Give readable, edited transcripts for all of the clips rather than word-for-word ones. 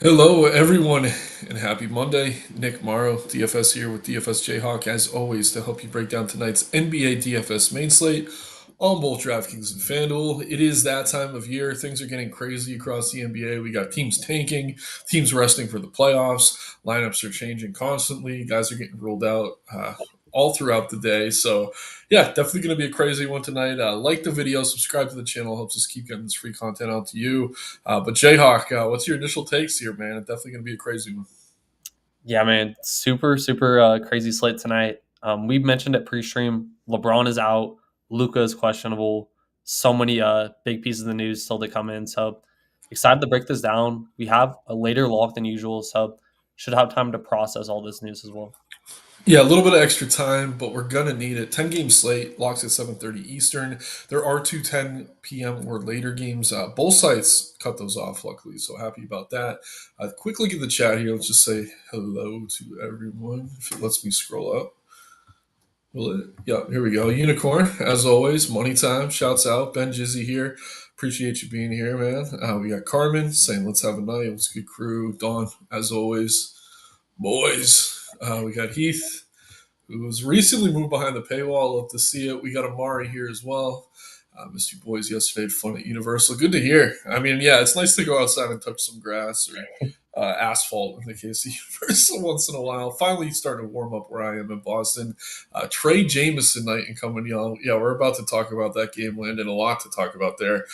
Hello, everyone, and happy Monday. Nick Marro, DFS here with DFS Jayhawk, as always, to help you break down tonight's NBA DFS main slate on both DraftKings and FanDuel. It is that time of year. Things are getting crazy across the NBA. We got teams tanking, teams resting for the playoffs, lineups are changing constantly, guys are getting rolled out all throughout the day. So, yeah, definitely going to be a crazy one tonight. Like the video, subscribe to the channel, helps us keep getting this free content out to you. But Jayhawk, what's your initial takes here, man? It's definitely going to be a crazy one. Yeah, man, super crazy slate tonight. We mentioned it pre-stream. LeBron is out. Luca is questionable. So many big pieces of the news still to come in. So excited to break this down. We have a later lock than usual, so should have time to process all this news as well. Yeah, a little bit of extra time, but we're gonna need it. 10 game slate, locks at 7:30 Eastern. There are two 10 p.m. or later games. Both sites cut those off, luckily, so happy about that. Quick look at the chat here. Let's just say hello to everyone. If it lets me scroll up. Will it? Yeah, here we go. Unicorn, as always, money time. Shouts out. Ben Jizzy here. Appreciate you being here, man. We got Carmen saying, let's have a night. What's good, crew? Dawn, as always. Boys. We got Heath, who was recently moved behind the paywall. Love to see it. We got Amari here as well. Missed you boys yesterday. Had fun at Universal. Good to hear. I mean, yeah, it's nice to go outside and touch some grass or asphalt in the case of Universal once in a while. Finally starting to warm up where I am in Boston. Trey Jameson night and coming, y'all. Yeah, we're about to talk about that game, Landon. A lot to talk about there.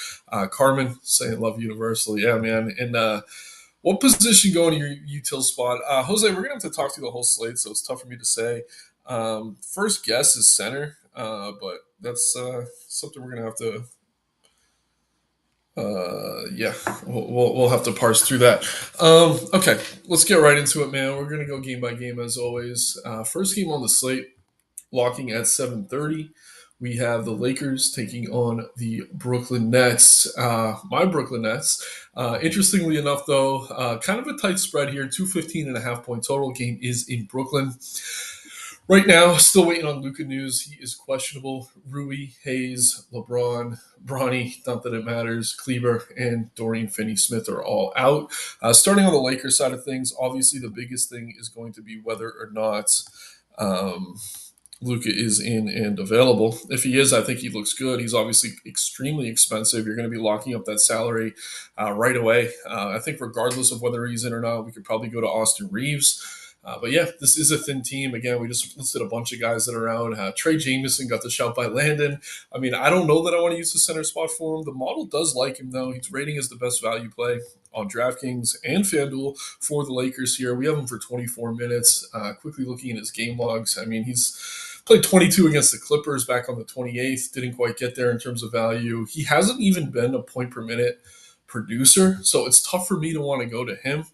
Carmen saying love Universal. Yeah, man. And what position going to your util spot? Jose, we're going to have to talk through the whole slate, so it's tough for me to say. First guess is center, but that's something we're going to have to yeah, we'll have to parse through that. Okay, let's get right into it, man. We're gonna go game by game as always. First game on the slate, locking at 7:30. We have the Lakers taking on the Brooklyn Nets. My Brooklyn Nets. Interestingly enough, though, kind of a tight spread here. 215.5 point total. Game is in Brooklyn. Right now, still waiting on Luca news. He is questionable. Rui, Hayes, LeBron, Bronny, not that it matters, Kleber, and Dorian Finney-Smith are all out. Starting on the Lakers side of things, obviously the biggest thing is going to be whether or not um, Luca is in and available. If he is, I think he looks good. He's obviously extremely expensive. You're going to be locking up that salary right away. I think regardless of whether he's in or not, we could probably go to Austin Reeves. But yeah, this is a thin team. Again, we just listed a bunch of guys that are out. Trey Jameson got the shout by Landon. I mean, I don't know that I want to use the center spot for him. The model does like him, though. He's rating as the best value play on DraftKings and FanDuel for the Lakers here. We have him for 24 minutes. Quickly looking at his game logs, I mean, he's played 22 against the Clippers back on the 28th. Didn't quite get there in terms of value. He hasn't even been a point per minute producer, so it's tough for me to want to go to him.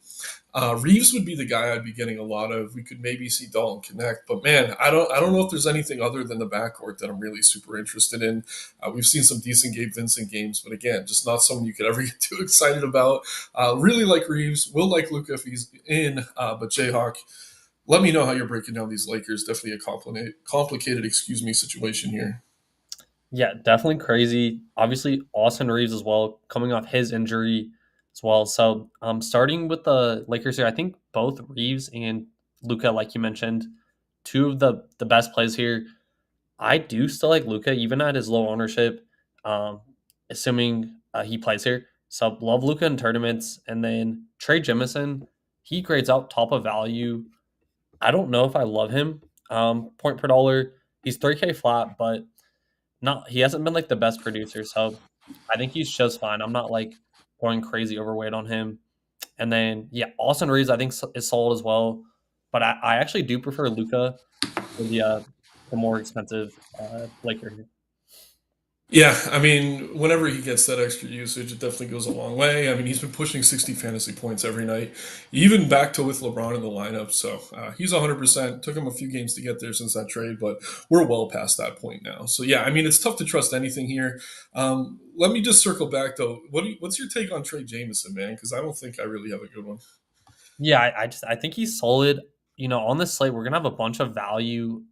Reeves would be the guy I'd be getting a lot of. We could maybe see Dalton connect, but man, I don't know if there's anything other than the backcourt that I'm really super interested in. We've seen some decent Gabe Vincent games, but again, just not someone you could ever get too excited about. Really like Reeves, will like Luca if he's in, but Jayhawk, let me know how you're breaking down these Lakers. Definitely a complicated, excuse me, situation here. Yeah, definitely crazy. Obviously, Austin Reeves as well, coming off his injury as well. So, starting with the Lakers here, I think both Reeves and Luca, like you mentioned, two of the best plays here. I do still like Luca, even at his low ownership, um, assuming he plays here. So, love Luca in tournaments, and then Trey Jemison, he grades out top of value. I don't know if I love him. Point per dollar, he's 3K flat, but not he hasn't been like the best producer, so I think he's just fine. I'm not like going crazy overweight on him. And then yeah, Austin Reeves I think is solid as well, but I actually do prefer Luca for the more expensive Laker here. Yeah, I mean, whenever he gets that extra usage, it definitely goes a long way. I mean, he's been pushing 60 fantasy points every night, even back to with LeBron in the lineup. So he's 100%. Took him a few games to get there since that trade, but we're well past that point now. So yeah, I mean, it's tough to trust anything here. Let me just circle back though. What's your take on Trey Jameson, man? Because I don't think I really have a good one. Yeah, I think he's solid. On this slate, we're gonna have a bunch of value.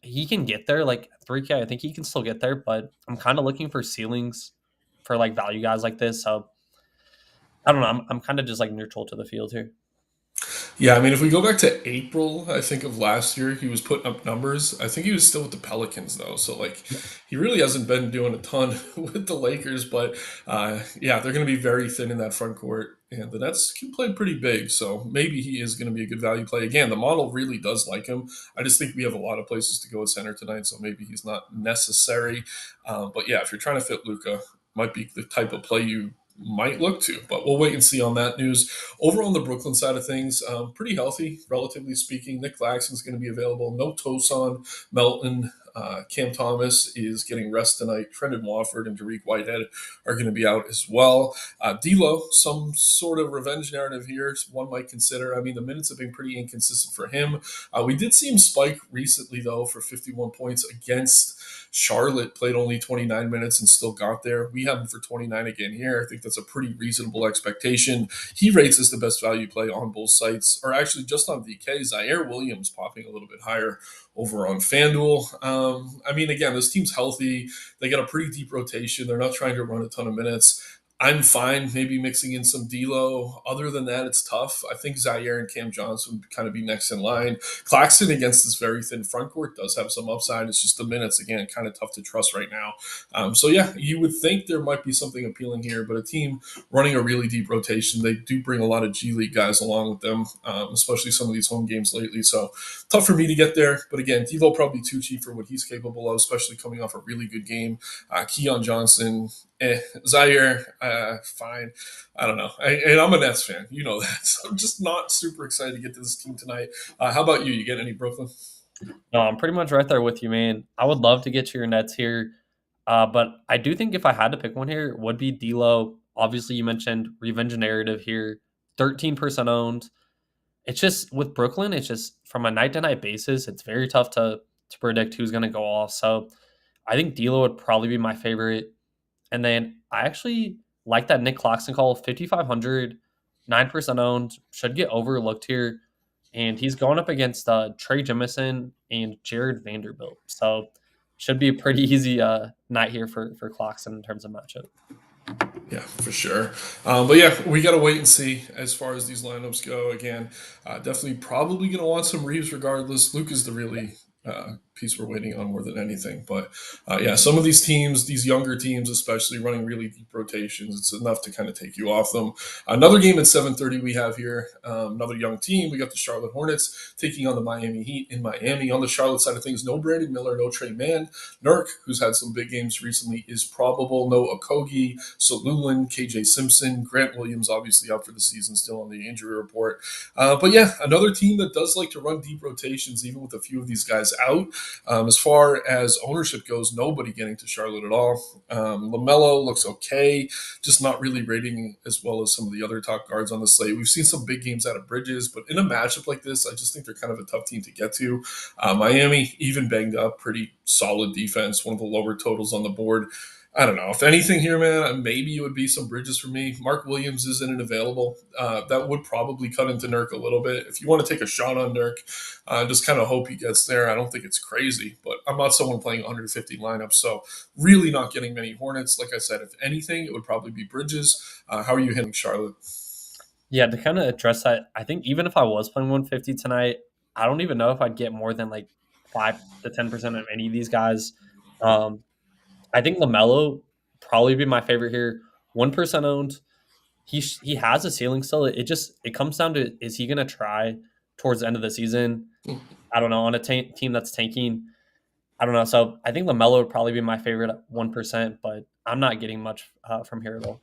He can get there, like 3K. I think he can still get there, but I'm kind of looking for ceilings for like value guys like this. So I don't know. I'm kind of just like neutral to the field here. Yeah, I mean, if we go back to April, I think of last year, he was putting up numbers. I think he was still with the Pelicans though, so like, he really hasn't been doing a ton with the Lakers. But yeah, they're going to be very thin in that front court, and the Nets can play pretty big, so maybe he is going to be a good value play. Again, the model really does like him. I just think we have a lot of places to go at center tonight, so maybe he's not necessary. But yeah, if you're trying to fit Luca, might be the type of play you might look to, but we'll wait and see on that news. Over on the Brooklyn side of things, pretty healthy, relatively speaking. Nick Claxton's going to be available. No Tosan, Melton. Cam Thomas is getting rest tonight. Trendon Watford and Dariq Whitehead are going to be out as well. D'Lo, some sort of revenge narrative here. One might consider. I mean, the minutes have been pretty inconsistent for him. We did see him spike recently though for 51 points against Charlotte. Played only 29 minutes and still got there. We have him for 29 again here. I think that's a pretty reasonable expectation. He rates as the best value play on both sites, or actually just on VK. Zaire Williams popping a little bit higher over on FanDuel. I mean, again, this team's healthy. They got a pretty deep rotation. They're not trying to run a ton of minutes. I'm fine maybe mixing in some D'Lo. Other than that, it's tough. I think Zaire and Cam Johnson would kind of be next in line. Claxton against this very thin front court does have some upside. It's just the minutes, again, kind of tough to trust right now. So yeah, you would think there might be something appealing here, but a team running a really deep rotation, they do bring a lot of G League guys along with them, especially some of these home games lately. So tough for me to get there. But again, D'Lo probably too cheap for what he's capable of, especially coming off a really good game. Keon Johnson, Zaire, fine. I don't know. And I'm a Nets fan. You know that. So I'm just not super excited to get to this team tonight. How about you? You get any Brooklyn? No, I'm pretty much right there with you, man. I would love to get to your Nets here, but I do think if I had to pick one here, it would be D'Lo. Obviously, you mentioned revenge narrative here, 13% owned. It's just with Brooklyn, it's just from a night to night basis, it's very tough to predict who's going to go off. So I think D'Lo would probably be my favorite. And then I actually like that Nick Claxton call, 5,500, 9% owned, should get overlooked here. And he's going up against Trey Jemison and Jared Vanderbilt. So should be a pretty easy night here for Claxton in terms of matchup. Yeah, for sure. But yeah, we got to wait and see as far as these lineups go. Again, definitely probably going to want some Reeves regardless. Luke is the really piece we're waiting on more than anything. But yeah, some of these teams, these younger teams especially, running really deep rotations, it's enough to kind of take you off them. Another game at 7:30 we have here, another young team. We got the Charlotte Hornets taking on the Miami Heat in Miami. On the Charlotte side of things, no Brandon Miller, no Trey Mann. Nurk, who's had some big games recently, is probable. No Okogie, Solulin, KJ Simpson, Grant Williams, obviously out for the season, still on the injury report. But yeah, another team that does like to run deep rotations, even with a few of these guys out. As far as ownership goes, nobody getting to Charlotte at all. LaMelo looks okay, just not really rating as well as some of the other top guards on the slate. We've seen some big games out of Bridges, but in a matchup like this, I just think they're kind of a tough team to get to. Miami, even banged up, pretty solid defense, one of the lower totals on the board. I don't know. If anything here, man, maybe it would be some Bridges for me. Mark Williams isn't available. That would probably cut into Nurk a little bit. If you want to take a shot on Nurk, just kind of hope he gets there. I don't think it's crazy, but I'm not someone playing 150 lineups, so really not getting many Hornets. Like I said, if anything, it would probably be Bridges. How are you hitting Charlotte? Yeah, to kind of address that, I think even if I was playing 150 tonight, I don't even know if I'd get more than like 5 to 10% of any of these guys. Um, I think Lamelo probably be my favorite here. 1% owned. He has a ceiling still. It comes down to, is he going to try towards the end of the season? I don't know, on a team that's tanking. I don't know. So I think Lamelo would probably be my favorite at 1%, but I'm not getting much from here at all.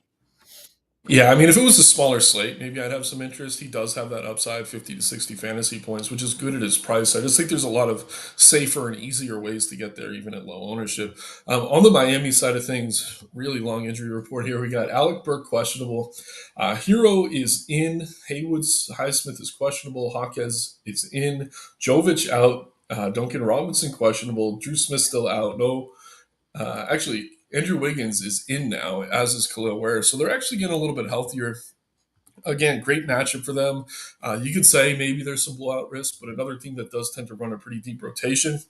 Yeah, I mean, if it was a smaller slate, maybe I'd have some interest. He does have that upside, 50 to 60 fantasy points, which is good at his price. I just think there's a lot of safer and easier ways to get there, even at low ownership. On the Miami side of things, really long injury report here. We got Alec Burke questionable. Hero is in. Haywood's Highsmith is questionable. Hawkes is in. Jovic out. Duncan Robinson questionable. Drew Smith still out. No actually, Andrew Wiggins is in now, as is Khalil Ware. So they're actually getting a little bit healthier. Again, great matchup for them. You could say maybe there's some blowout risk, but another team that does tend to run a pretty deep rotation.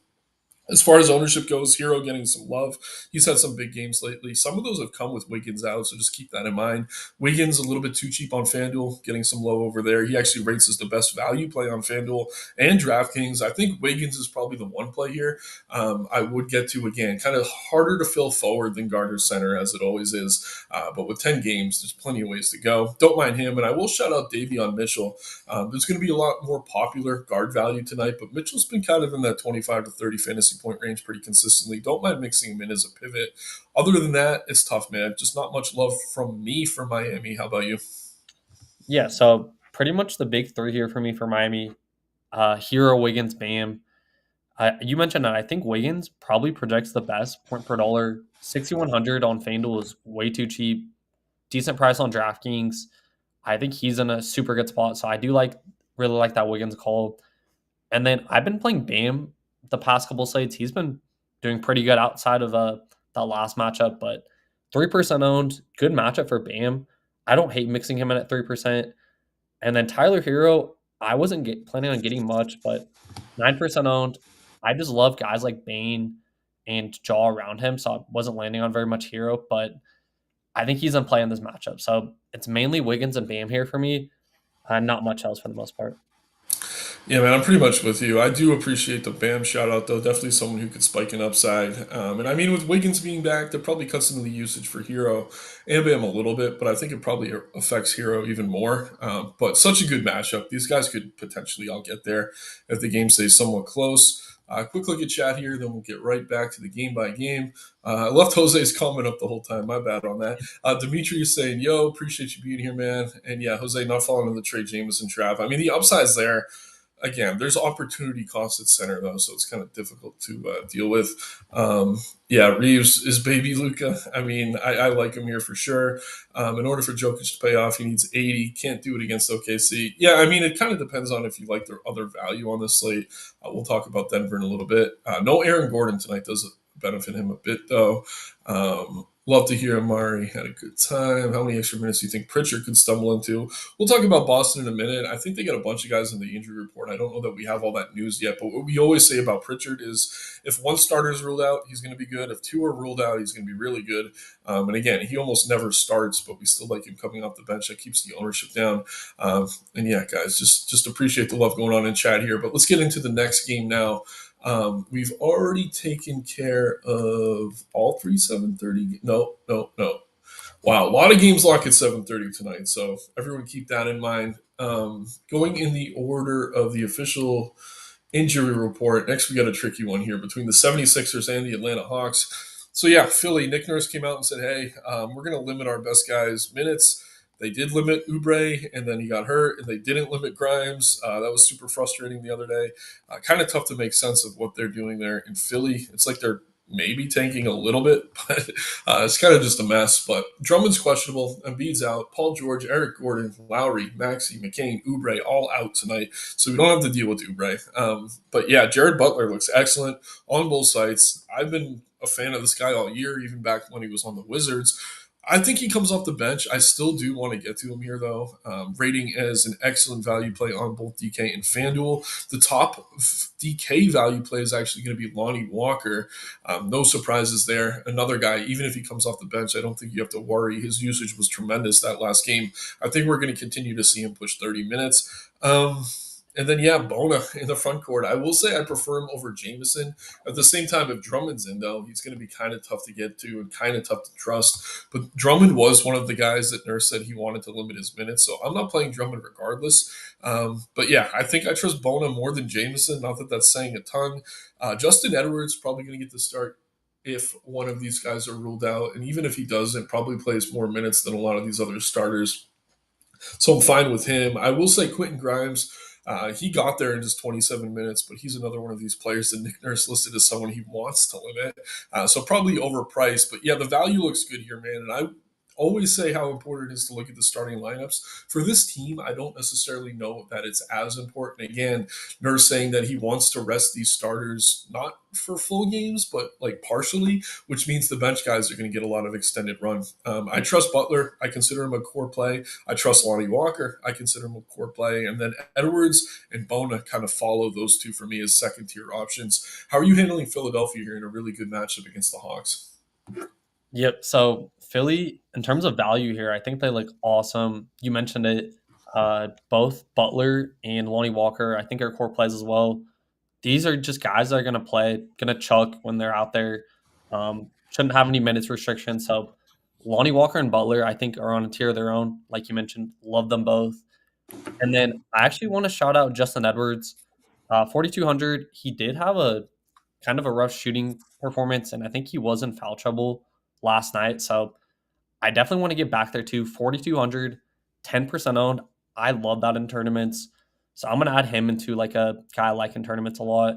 As far as ownership goes, Hero getting some love. He's had some big games lately. Some of those have come with Wiggins out, so just keep that in mind. Wiggins a little bit too cheap on FanDuel, getting some low over there. He actually rates as the best value play on FanDuel and DraftKings. I think Wiggins is probably the one play here. I would get to again, kind of harder to fill forward than Gardner Center as it always is. But with 10 games, there's plenty of ways to go. Don't mind him, and I will shout out Davion Mitchell. There's going to be a lot more popular guard value tonight, but Mitchell's been kind of in that 25 to 30 fantasy point range pretty consistently. Don't mind mixing him in as a pivot. Other than that, it's tough, man. Just not much love from me for Miami. How about you? Yeah, so pretty much the big three here for me for Miami: Hero, Wiggins, Bam. You mentioned that I think Wiggins probably projects the best point per dollar. 6,100 on FanDuel is way too cheap. Decent price on DraftKings. I think he's in a super good spot. So I do really like that Wiggins call. And then I've been playing Bam the past couple slates. He's been doing pretty good outside of that last matchup, but 3% owned, good matchup for Bam. I don't hate mixing him in at 3%. And then Tyler Hero, I wasn't planning on getting much, but 9% owned. I just love guys like Bane and Jaw around him, so I wasn't landing on very much Hero, but I think he's in play in this matchup. So it's mainly Wiggins and Bam here for me, not much else for the most part. Yeah, man, I'm pretty much with you. I do appreciate the Bam shout out, though. Definitely someone who could spike an upside. And I mean, with Wiggins being back, that probably cuts into the usage for Hero and Bam a little bit, but I think it probably affects Hero even more. But such a good matchup. These guys could potentially all get there if the game stays somewhat close. Quick look at chat here, then we'll get right back to the game by game. I left Jose's comment up the whole time. My bad on that. Dimitri is saying, "Yo, appreciate you being here, man." And yeah, Jose not falling in the Trey Jameson trap. I mean, the upside's there. Again, there's opportunity cost at center though, so it's kind of difficult to deal with. Yeah, Reeves is baby Luca. I mean, I like him here for sure. In order for Jokic to pay off, he needs 80. Can't do it against OKC. Yeah, I mean, it kind of depends on if you like their other value on this slate. We'll talk about Denver in a little bit. No Aaron Gordon tonight does benefit him a bit though. Love to hear Amari had a good time. How many extra minutes do you think Pritchard could stumble into? We'll talk about Boston in a minute. I think they got a bunch of guys in the injury report. I don't know that we have all that news yet, but what we always say about Pritchard is if one starter is ruled out, he's going to be good. If two are ruled out, he's going to be really good. And again, he almost never starts, but we still like him coming off the bench. That keeps the ownership down. And yeah, guys, just appreciate the love going on in chat here. But let's get into the next game now. We've already taken care of all three 7:30. No, no, no. Wow, a lot of games lock at 7:30 tonight. So everyone keep that in mind. Going in the order of the official injury report. Next, we got a tricky one here between the 76ers and the Atlanta Hawks. So yeah, Philly, Nick Nurse came out and said, hey, we're going to limit our best guys' minutes. They did limit Oubre, and then he got hurt, and they didn't limit Grimes. That was super frustrating the other day. Kind of tough to make sense of what they're doing there in Philly. It's like they're maybe tanking a little bit, but it's kind of just a mess. But Drummond's questionable, Embiid's out, Paul George, Eric Gordon, Lowry, Maxey, McCain, Oubre all out tonight, so we don't have to deal with Oubre. But yeah, Jared Butler looks excellent on both sides. I've been a fan of this guy all year, even back when he was on the Wizards. I think he comes off the bench. I still do want to get to him here, though. Rating as an excellent value play on both DK and FanDuel. The top DK value play is actually going to be Lonnie Walker. No surprises there. Another guy, even if he comes off the bench, I don't think you have to worry. His usage was tremendous that last game. I think we're going to continue to see him push 30 minutes. And then, yeah, Bona in the front court. I will say I prefer him over Jameson. At the same time, if Drummond's in, though, he's going to be kind of tough to get to and kind of tough to trust. But Drummond was one of the guys that Nurse said he wanted to limit his minutes, so I'm not playing Drummond regardless. But yeah, I think I trust Bona more than Jameson. Not that that's saying a ton. Justin Edwards probably going to get the start if one of these guys are ruled out, and even if he doesn't, probably plays more minutes than a lot of these other starters. So I'm fine with him. I will say Quentin Grimes. He got there in just 27 minutes, but he's another one of these players that Nick Nurse listed as someone he wants to limit. So probably overpriced. But yeah, the value looks good here, man. And always say how important it is to look at the starting lineups. For this team, I don't necessarily know that it's as important. Again, Nurse saying that he wants to rest these starters not for full games, but like partially, which means the bench guys are going to get a lot of extended run. I trust Butler. I consider him a core play. I trust Lonnie Walker. I consider him a core play. And then Edwards and Bona kind of follow those two for me as second tier options. How are you handling Philadelphia here in a really good matchup against the Hawks? Yep. So Philly, in terms of value here, I think they look awesome. You mentioned it. Both Butler and Lonnie Walker, I think, are core plays as well. These are just guys that are going to play, going to chuck when they're out there. Shouldn't have any minutes restrictions. So Lonnie Walker and Butler, I think, are on a tier of their own. Like you mentioned, love them both. And then I actually want to shout out Justin Edwards. 4,200. He did have a kind of a rough shooting performance, and I think he was in foul trouble last night. So I definitely want to get back there too. 4,200, 10% owned. I love that in tournaments. So I'm going to add him into like a guy I like in tournaments a lot.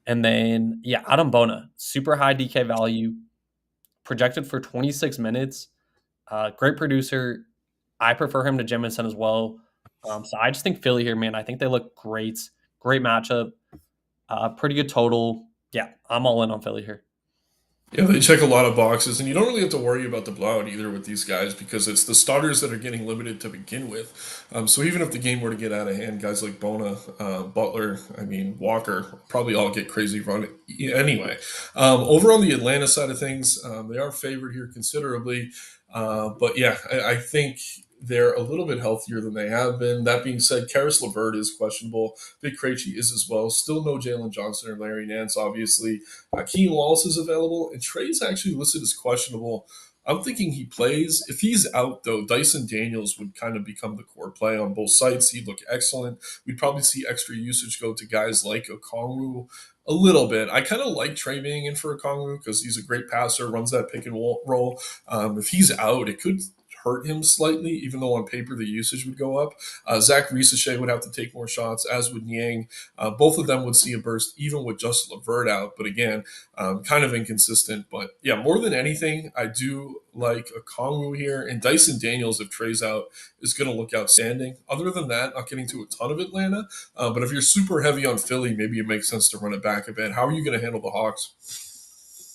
And then, yeah, Adam Bona, super high DK value, projected for 26 minutes. Great producer. I prefer him to Jemison as well. So I just think Philly here, man, I think they look great. Great matchup. Pretty good total. Yeah, I'm all in on Philly here. Yeah, they check a lot of boxes, and you don't really have to worry about the blowout either with these guys because it's the starters that are getting limited to begin with. So even if the game were to get out of hand, guys like Bona, Butler, I mean Walker, probably all get crazy run anyway. Over on the Atlanta side of things, they are favored here considerably, but yeah, I think they're a little bit healthier than they have been. That being said, Karis LeVert is questionable. Vic Krejci is as well. Still no Jalen Johnson or Larry Nance, obviously. Keen Wallace is available, and Trey's actually listed as questionable. I'm thinking he plays. If he's out, though, Dyson Daniels would kind of become the core play on both sides. He'd look excellent. We'd probably see extra usage go to guys like Okongwu a little bit. I kind of like Trey being in for Okongwu because he's a great passer, runs that pick and roll. If he's out, it could hurt him slightly, even though on paper the usage would go up. Zach Risachet would have to take more shots, as would Yang. Both of them would see a burst, even with just LeVert out. But again, kind of inconsistent. But yeah, more than anything, I do like a Kongwu here. And Dyson Daniels, if Trey's out, is going to look outstanding. Other than that, not getting to a ton of Atlanta. But if you're super heavy on Philly, maybe it makes sense to run it back a bit. How are you going to handle the Hawks?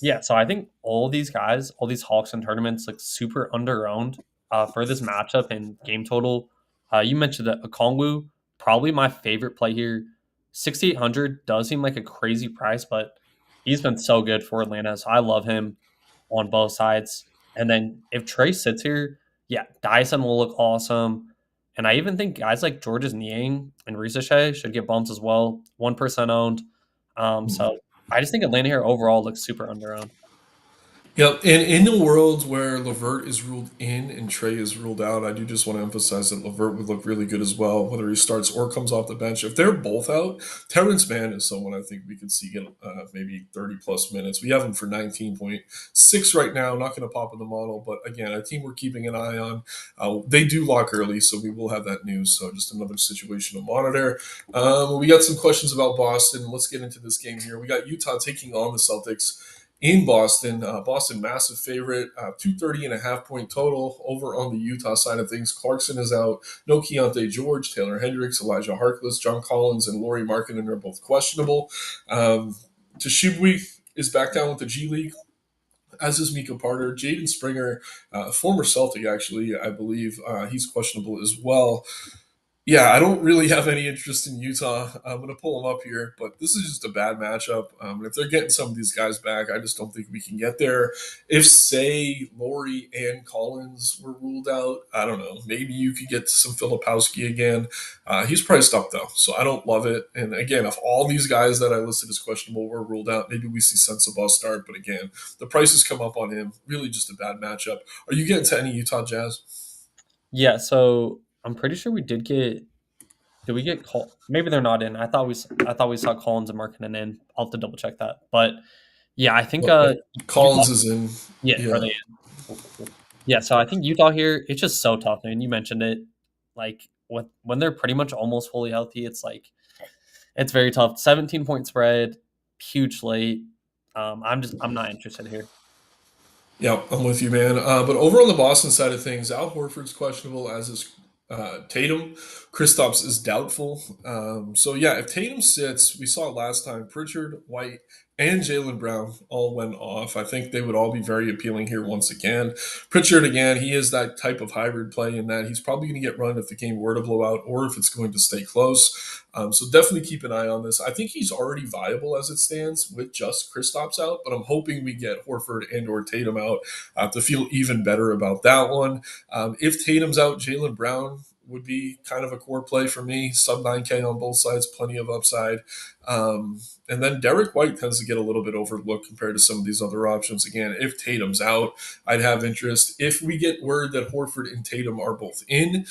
Yeah, so I think all these guys, all these Hawks in tournaments, like super under-owned for this matchup and game total. You mentioned that Okongwu, probably my favorite play here. 6,800 does seem like a crazy price, but he's been so good for Atlanta, so I love him on both sides. And then if Trey sits here, yeah, Dyson will look awesome. And I even think guys like Georges Niang and Risachet should get bumps as well. 1% owned. So I just think Atlanta here overall looks super under-owned. Yep, and in the world where Levert is ruled in and Trey is ruled out, I do just want to emphasize that Levert would look really good as well, whether he starts or comes off the bench. If they're both out, Terrence Mann is someone I think we could see get maybe 30 plus minutes. We have him for 19.6 right now. Not going to pop in the model, but again, a team we're keeping an eye on. They do lock early, so we will have that news. So just another situation to monitor. We got some questions about Boston. Let's get into this game here. We got Utah taking on the Celtics in Boston. Boston, massive favorite, 230.5 point total over on the Utah side of things. Clarkson is out. No Keontae George, Taylor Hendricks, Elijah Harkless, John Collins, and Laurie Markkinen are both questionable. Toshibwe is back down with the G League, as is Mika Parter. Jaden Springer, former Celtic, actually, I believe, he's questionable as well. Yeah, I don't really have any interest in Utah. I'm going to pull them up here, but this is just a bad matchup. And if they're getting some of these guys back, I just don't think we can get there. If, say, Laurie and Collins were ruled out, I don't know. Maybe you could get some Filipowski again. He's priced up, though, so I don't love it. And again, if all these guys that I listed as questionable were ruled out, maybe we see Sensabaugh start. But again, the prices come up on him. Really just a bad matchup. Are you getting to any Utah Jazz? Yeah, so I'm pretty sure we did get. Did we get call? Maybe they're not in. I thought we saw Collins and Markkinen in. I'll have to double check that. But yeah, I think Utah. Collins is in. Yeah, are Yeah. they in? Cool, cool, cool. Yeah, so I think Utah here. It's just so tough, man. You mentioned it. Like when they're pretty much almost fully healthy, it's like it's very tough. 17-point spread, huge slate. I'm not interested here. Yeah, I'm with you, man. But over on the Boston side of things, Al Horford's questionable, as is Tatum. Kristaps is doubtful. So yeah, if Tatum sits, we saw it last time. Pritchard, White, and Jalen Brown all went off. I think they would all be very appealing here once again. Pritchard, again, he is that type of hybrid play in that he's probably going to get run if the game were to blow out or if it's going to stay close. So definitely keep an eye on this. I think he's already viable as it stands with just Kristaps out, but I'm hoping we get Horford and or Tatum out to feel even better about that one. If Tatum's out, Jalen Brown would be kind of a core play for me. Sub 9K on both sides, plenty of upside. And then Derek White tends to get a little bit overlooked compared to some of these other options. Again, if Tatum's out, I'd have interest. If we get word that Horford and Tatum are both in,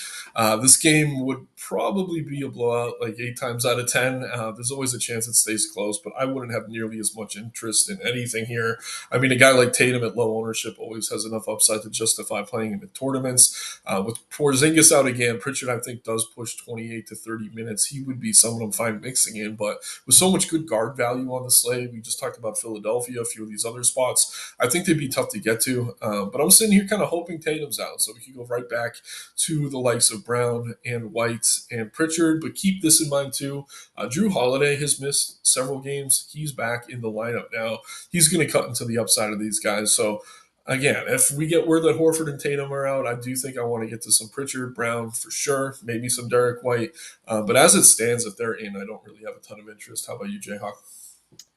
this game would probably be a blowout, like 8 times out of 10. There's always a chance it stays close, but I wouldn't have nearly as much interest in anything here. I mean, a guy like Tatum at low ownership always has enough upside to justify playing him in tournaments. With Porzingis out again, Pritchard I think does push 28 to 30 minutes. He would be someone I'm fine mixing in, but with so much good guard value on the slate, we just talked about Philadelphia, a few of these other spots. I think they'd be tough to get to. But I'm sitting here kind of hoping Tatum's out, so we can go right back to the likes of Brown and White and Pritchard. But keep this in mind too. Drew Holiday has missed several games. He's back in the lineup now. He's going to cut into the upside of these guys. So again, if we get word that Horford and Tatum are out, I do think I want to get to some Pritchard, Brown for sure, maybe some Derek White. But as it stands, if they're in, I don't really have a ton of interest. How about you, Jayhawk?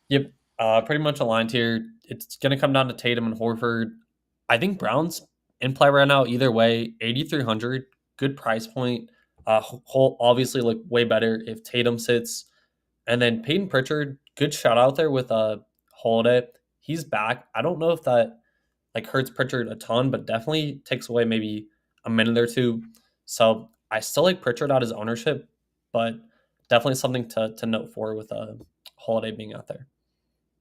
Yep, pretty much aligned here. It's going to come down to Tatum and Horford. I think Brown's in play right now. Either way, 8,300, good price point. Obviously look way better if Tatum sits, and then Peyton Pritchard, good shout out there with Holiday. He's back. I don't know if that like hurts Pritchard a ton, but definitely takes away maybe a minute or two. So I still like Pritchard out his ownership, but definitely something to note for with Holiday being out there.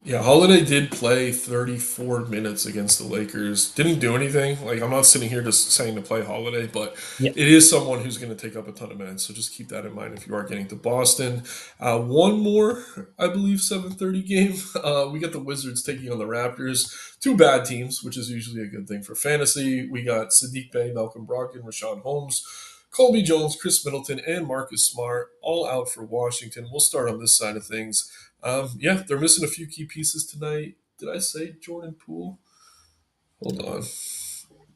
Yeah, Holiday did play 34 minutes against the Lakers. Didn't do anything. Like, I'm not sitting here just saying to play Holiday, but Yeah. it is someone who's going to take up a ton of minutes. So just keep that in mind if you are getting to Boston. One more, I believe, 7:30 game. We got the Wizards taking on the Raptors. Two bad teams, which is usually a good thing for fantasy. We got Sadiq Bey, Malcolm Brogdon, Rashawn Holmes, Colby Jones, Chris Middleton, and Marcus Smart all out for Washington. We'll start on this side of things. Yeah, they're missing a few key pieces tonight. Did I say Jordan Poole? Hold on.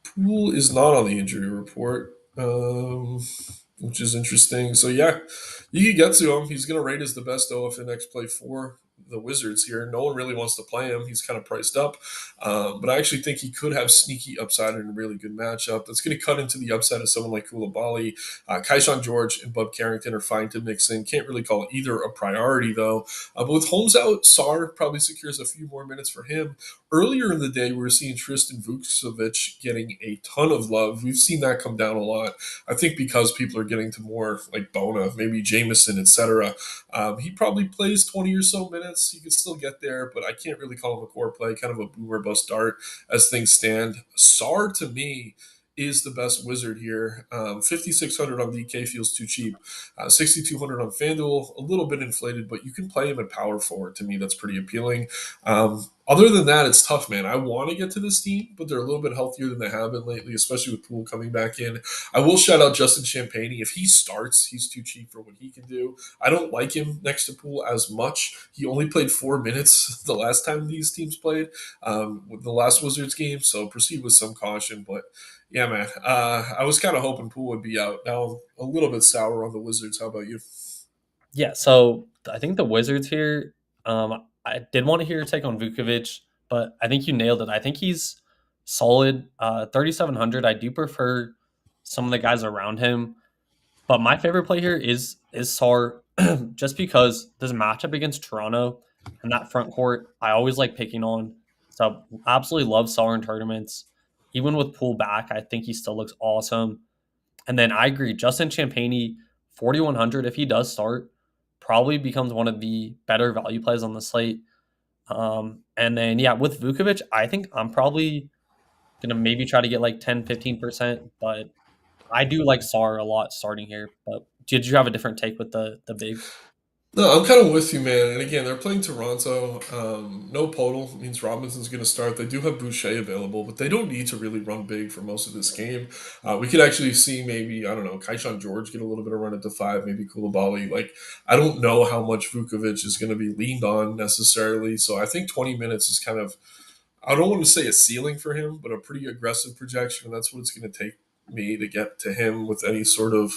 Poole is not on the injury report, which is interesting. So, yeah, you can get to him. He's going to rate as the best OFNX play for the Wizards here. No one really wants to play him. He's kind of priced up. But I actually think he could have sneaky upside in a really good matchup. That's going to cut into the upside of someone like Koulibaly. Kaishan George and Bub Carrington are fine to mix in. Can't really call either a priority, though. But with Holmes out, Sar probably secures a few more minutes for him. Earlier in the day, we were seeing Tristan Vukcevic getting a ton of love. We've seen that come down a lot. I think because people are getting to more like Bona, maybe Jameson, etc. He probably plays 20 or so minutes. He could still get there, but I can't really call him a core play. Kind of a boomer bust dart as things stand. Sar to me is the best wizard here. 5,600 on DK feels too cheap. 6,200 on FanDuel, a little bit inflated, but you can play him at power forward. To me, that's pretty appealing. Other than that, it's tough, man. I want to get to this team, but they're a little bit healthier than they have been lately, especially with Poole coming back in. I will shout out Justin Champagne. If he starts, he's too cheap for what he can do. I don't like him next to Poole as much. He only played 4 minutes the last time these teams played, with the last Wizards game, so proceed with some caution. But yeah, man, I was kind of hoping Poole would be out. Now a little bit sour on the Wizards. How about you? Yeah, so I think the Wizards here, I did want to hear your take on Vukovic, but I think you nailed it. I think he's solid. 3,700. I do prefer some of the guys around him, but my favorite play here is Sar, just because this matchup against Toronto and that front court, I always like picking on. So absolutely love Sar in tournaments. Even with pull back, I think he still looks awesome. And then I agree, Justin Champagny, 4,100, if he does start, probably becomes one of the better value plays on the slate. And then, yeah, with Vukovic, I think I'm probably going to maybe try to get like 10, 15%, but I do like Sar a lot starting here. But did you have a different take with the big? No, I'm kind of with you, man. And again, they're playing Toronto. No Podol means Robinson's going to start. They do have Boucher available, but they don't need to really run big for most of this game. We could actually see maybe, I don't know, Kaishan George get a little bit of run at the five, maybe Koulibaly. Like, I don't know how much Vukovic is going to be leaned on necessarily. So I think 20 minutes is kind of, I don't want to say a ceiling for him, but a pretty aggressive projection. And that's what it's going to take me to get to him with any sort of,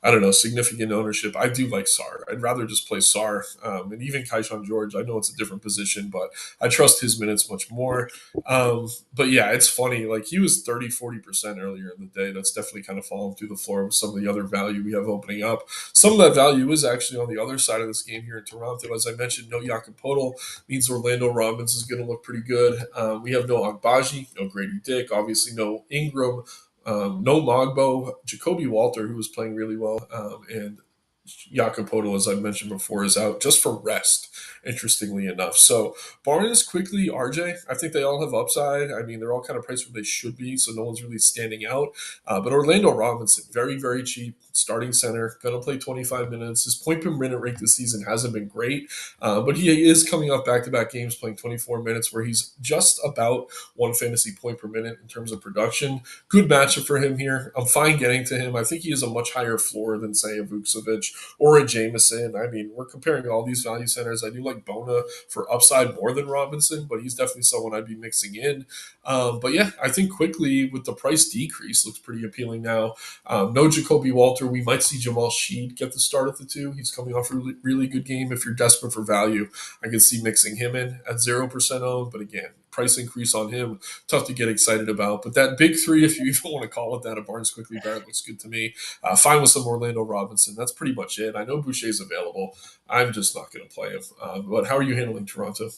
I don't know, significant ownership. I do like Sar. I'd rather just play Sar. And even Kaishan George, I know it's a different position, but I trust his minutes much more. But yeah, it's funny. Like he was 30, 40% earlier in the day. That's definitely kind of fallen through the floor with some of the other value we have opening up. Some of that value is actually on the other side of this game here in Toronto. As I mentioned, no Jakob Podol means Orlando Robbins is going to look pretty good. We have no Agbaji, no Grady Dick, obviously no Ingram, no Mogbo, Jacoby Walter, who was playing really well, and Jakob Podol, as I mentioned before, is out just for rest, interestingly enough. So Barnes, quickly, RJ, I think they all have upside. I mean, they're all kind of priced where they should be, so no one's really standing out. But Orlando Robinson, very, very cheap, starting center, going to play 25 minutes. His point per minute rate this season hasn't been great, but he is coming off back to back games playing 24 minutes where he's just about one fantasy point per minute in terms of production. Good matchup for him here. I'm fine getting to him. I think he has a much higher floor than, say, a Vucevic or a Jameson. I mean, we're comparing all these value centers. I do like Bona for upside more than Robinson, but he's definitely someone I'd be mixing in. But yeah, I think quickly with the price decrease looks pretty appealing now. No Jacoby Walter. We might see Jamal Sheed get the start at the two. He's coming off a really, really good game. If you're desperate for value, I could see mixing him in at 0% owned. But again, price increase on him, tough to get excited about. But that big three, if you even want to call it that, of Barnes, Quickly, Barrett looks good to me. Fine with some Orlando Robinson. That's pretty much it. I know Boucher's available. I'm just not going to play him. But how are you handling Toronto?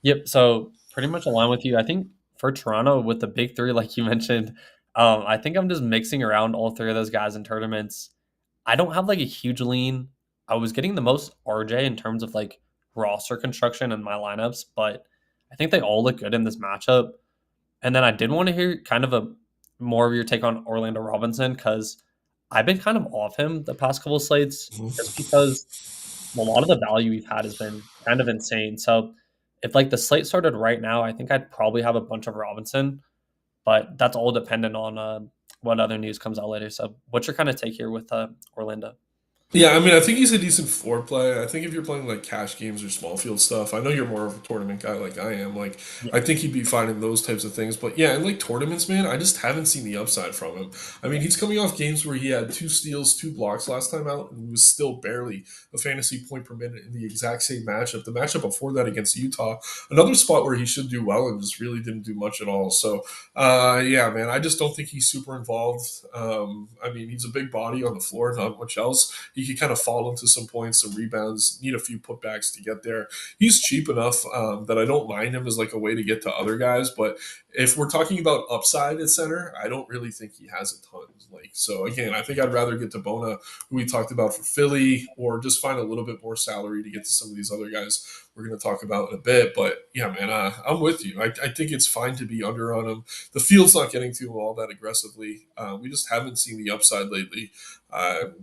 Yep. So pretty much aligned with you. I think for Toronto with the big three, like you mentioned, I think I'm just mixing around all three of those guys in tournaments. I don't have like a huge lean. I was getting the most RJ in terms of like roster construction in my lineups, but I think they all look good in this matchup. And then I did want to hear kind of a more of your take on Orlando Robinson because I've been kind of off him the past couple of slates just because a lot of the value we've had has been kind of insane. So if like the slate started right now, I think I'd probably have a bunch of Robinson, but that's all dependent on what other news comes out later. So what's your kind of take here with Orlando? Yeah, I mean, I think he's a decent floor play. I think if you're playing like cash games or small field stuff, I know you're more of a tournament guy like I am. Like, Yeah. I think he'd be fine in those types of things. But yeah, in like tournaments, man, I just haven't seen the upside from him. I mean, he's coming off games where he had two steals, two blocks last time out, and he was still barely a fantasy point per minute in the exact same matchup. The matchup before that against Utah, another spot where he should do well and just really didn't do much at all. So yeah, man, I just don't think he's super involved. I mean, he's a big body on the floor, not much else. He could kind of fall into some points, some rebounds, need a few putbacks to get there. He's cheap enough that I don't mind him as like a way to get to other guys. But if we're talking about upside at center, I don't really think he has a ton. Like so, again, I think I'd rather get to Bona, who we talked about for Philly, or just find a little bit more salary to get to some of these other guys we're going to talk about in a bit. But yeah, man, I'm with you. I think it's fine to be under on him. The field's not getting to him all that aggressively. We just haven't seen the upside lately.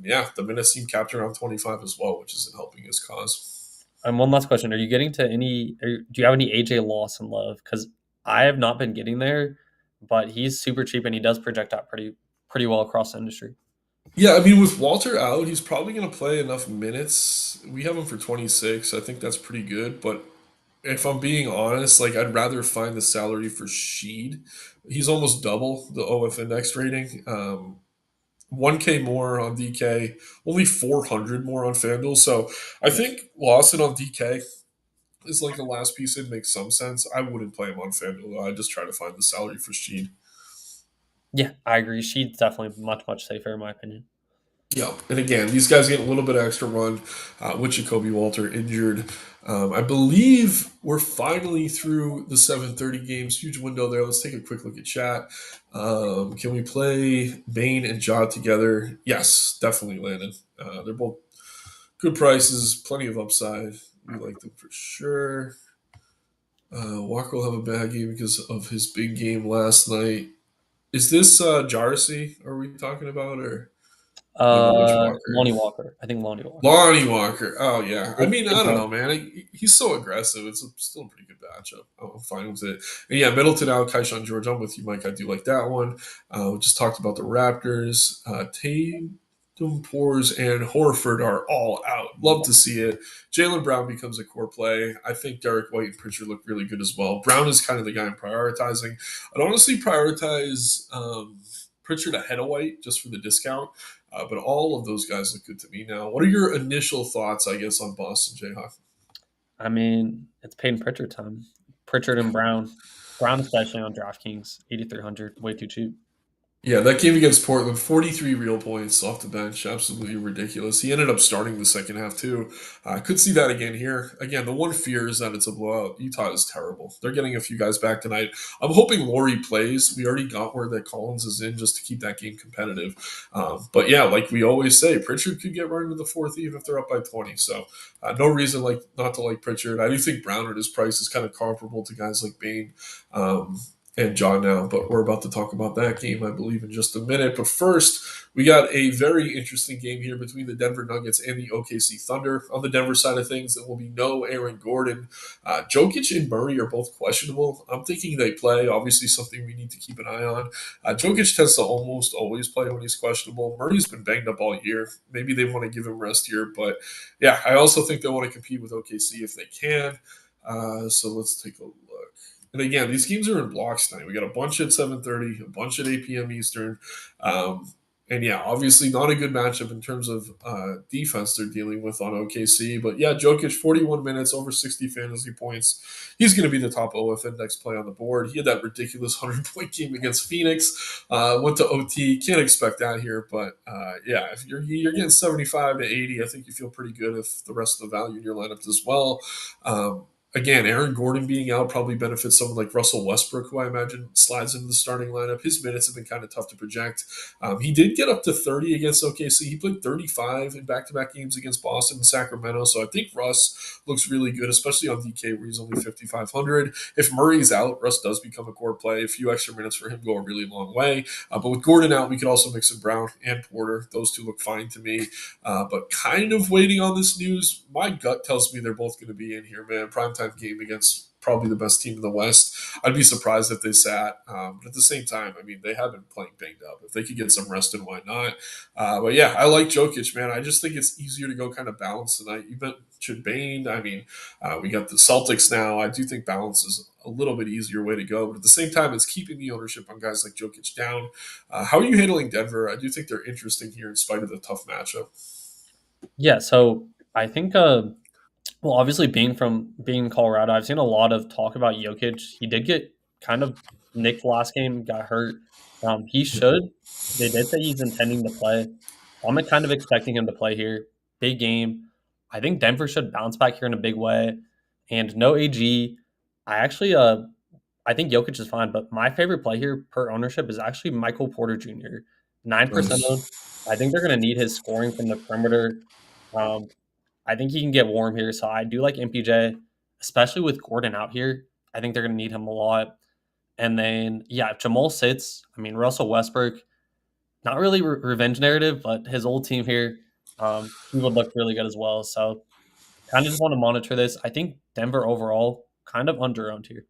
Yeah, the minutes seem capped around 25 as well, which isn't helping his cause. And one last question: are you getting to any? Do you have any AJ Lawson love? Because I have not been getting there, but he's super cheap and he does project out pretty well across the industry. Yeah, I mean, with Walter out, he's probably going to play enough minutes. We have him for 26. I think that's pretty good. But if I'm being honest, like I'd rather find the salary for Sheed. He's almost double the OF index rating. 1K more on DK, only 400 more on FanDuel. So I think Lawson on DK is like the last piece in, makes some sense. I wouldn't play him on FanDuel, though. I'd just try to find the salary for Sheed. Yeah, I agree. She's definitely much safer in my opinion. Yeah, and again, these guys get a little bit of extra run with Jacoby Walter injured. I believe we're finally through the 7:30 games. Huge window there. Let's take a quick look at chat. Can we play Bane and Jaw together? Yes, definitely, Landon. They're both good prices, plenty of upside. We like them for sure. Walker will have a bad game because of his big game last night. Is this Jarcy? Are we talking about or? I don't know which Walker. Lonnie Walker. I think Lonnie Walker. Lonnie Walker. Oh yeah. I Big, mean, big I don't guy. know, man. He's so aggressive. It's still a pretty good matchup. I'm fine with it. And yeah, Middleton out, Kaishan George. I'm with you, Mike. I do like that one. We just talked about the Raptors. Tatum, Poors, and Horford are all out. Love to see it. Jaylen Brown becomes a core play. I think Derek White and Pritchard look really good as well. Brown is kind of the guy I'm prioritizing. I'd honestly prioritize Pritchard ahead of White just for the discount. But all of those guys look good to me now. What are your initial thoughts, I guess, on Boston Jayhawk? I mean, it's Peyton Pritchard time. Pritchard and Brown. Brown especially on DraftKings, 8,300, way too cheap. Yeah, that game against Portland, 43 real points off the bench. Absolutely ridiculous. He ended up starting the second half, too. I could see that again here. Again, the one fear is that it's a blowout. Utah is terrible. They're getting a few guys back tonight. I'm hoping Laurie plays. We already got word that Collins is in just to keep that game competitive. But yeah, like we always say, Pritchard could get right into the fourth even if they're up by 20. So no reason like not to like Pritchard. I do think Brown at his price is kind of comparable to guys like Bain. And John now, but we're about to talk about that game, I believe, in just a minute. But first, we got a very interesting game here between the Denver Nuggets and the OKC Thunder. On the Denver side of things, there will be no Aaron Gordon. Jokic and Murray are both questionable. I'm thinking they play. Obviously, something we need to keep an eye on. Jokic tends to almost always play when he's questionable. Murray's been banged up all year. Maybe they want to give him rest here, but yeah, I also think they want to compete with OKC if they can. So let's take a look. And again, these games are in blocks tonight. We got a bunch at 7:30, a bunch at 8 p.m. Eastern. And yeah, obviously not a good matchup in terms of defense they're dealing with on OKC. But yeah, Jokic, 41 minutes, over 60 fantasy points. He's going to be the top OF index play on the board. He had that ridiculous 100-point game against Phoenix. Went to OT. Can't expect that here. But yeah, if you're getting 75 to 80, I think you feel pretty good if the rest of the value in your lineup as well. Again, Aaron Gordon being out probably benefits someone like Russell Westbrook, who I imagine slides into the starting lineup. His minutes have been kind of tough to project. He did get up to 30 against OKC. He played 35 in back-to-back games against Boston and Sacramento. So I think Russ looks really good, especially on DK where he's only 5,500. If Murray's out, Russ does become a core play. A few extra minutes for him go a really long way. But with Gordon out, we could also mix in Brown and Porter. Those two look fine to me. But kind of waiting on this news. My gut tells me they're both going to be in here, man. Primetime game against probably the best team in the West. I'd be surprised if they sat. But at the same time, I mean, they have been playing banged up. If they could get some rest, and why not? But yeah, I like Jokic, man. I just think it's easier to go kind of balance tonight. You mentioned Bane. I mean, we got the Celtics now. I do think balance is a little bit easier way to go. But at the same time, it's keeping the ownership on guys like Jokic down. How are you handling Denver? I do think they're interesting here in spite of the tough matchup. Yeah, so I think well, obviously being in Colorado, I've seen a lot of talk about Jokic. He did get kind of nicked last game, got hurt. He should. They did say he's intending to play. I'm kind of expecting him to play here. Big game. I think Denver should bounce back here in a big way. And no AG. I actually I think Jokic is fine, but my favorite play here per ownership is actually Michael Porter Jr. 9% owned. Nice. I think they're going to need his scoring from the perimeter. Um, I think he can get warm here. So I do like MPJ, especially with Gordon out here. I think they're going to need him a lot. And then, yeah, if Jamal sits, I mean, Russell Westbrook, not really revenge narrative, but his old team here, he would look really good as well. So kind of just want to monitor this. I think Denver overall kind of under-owned here.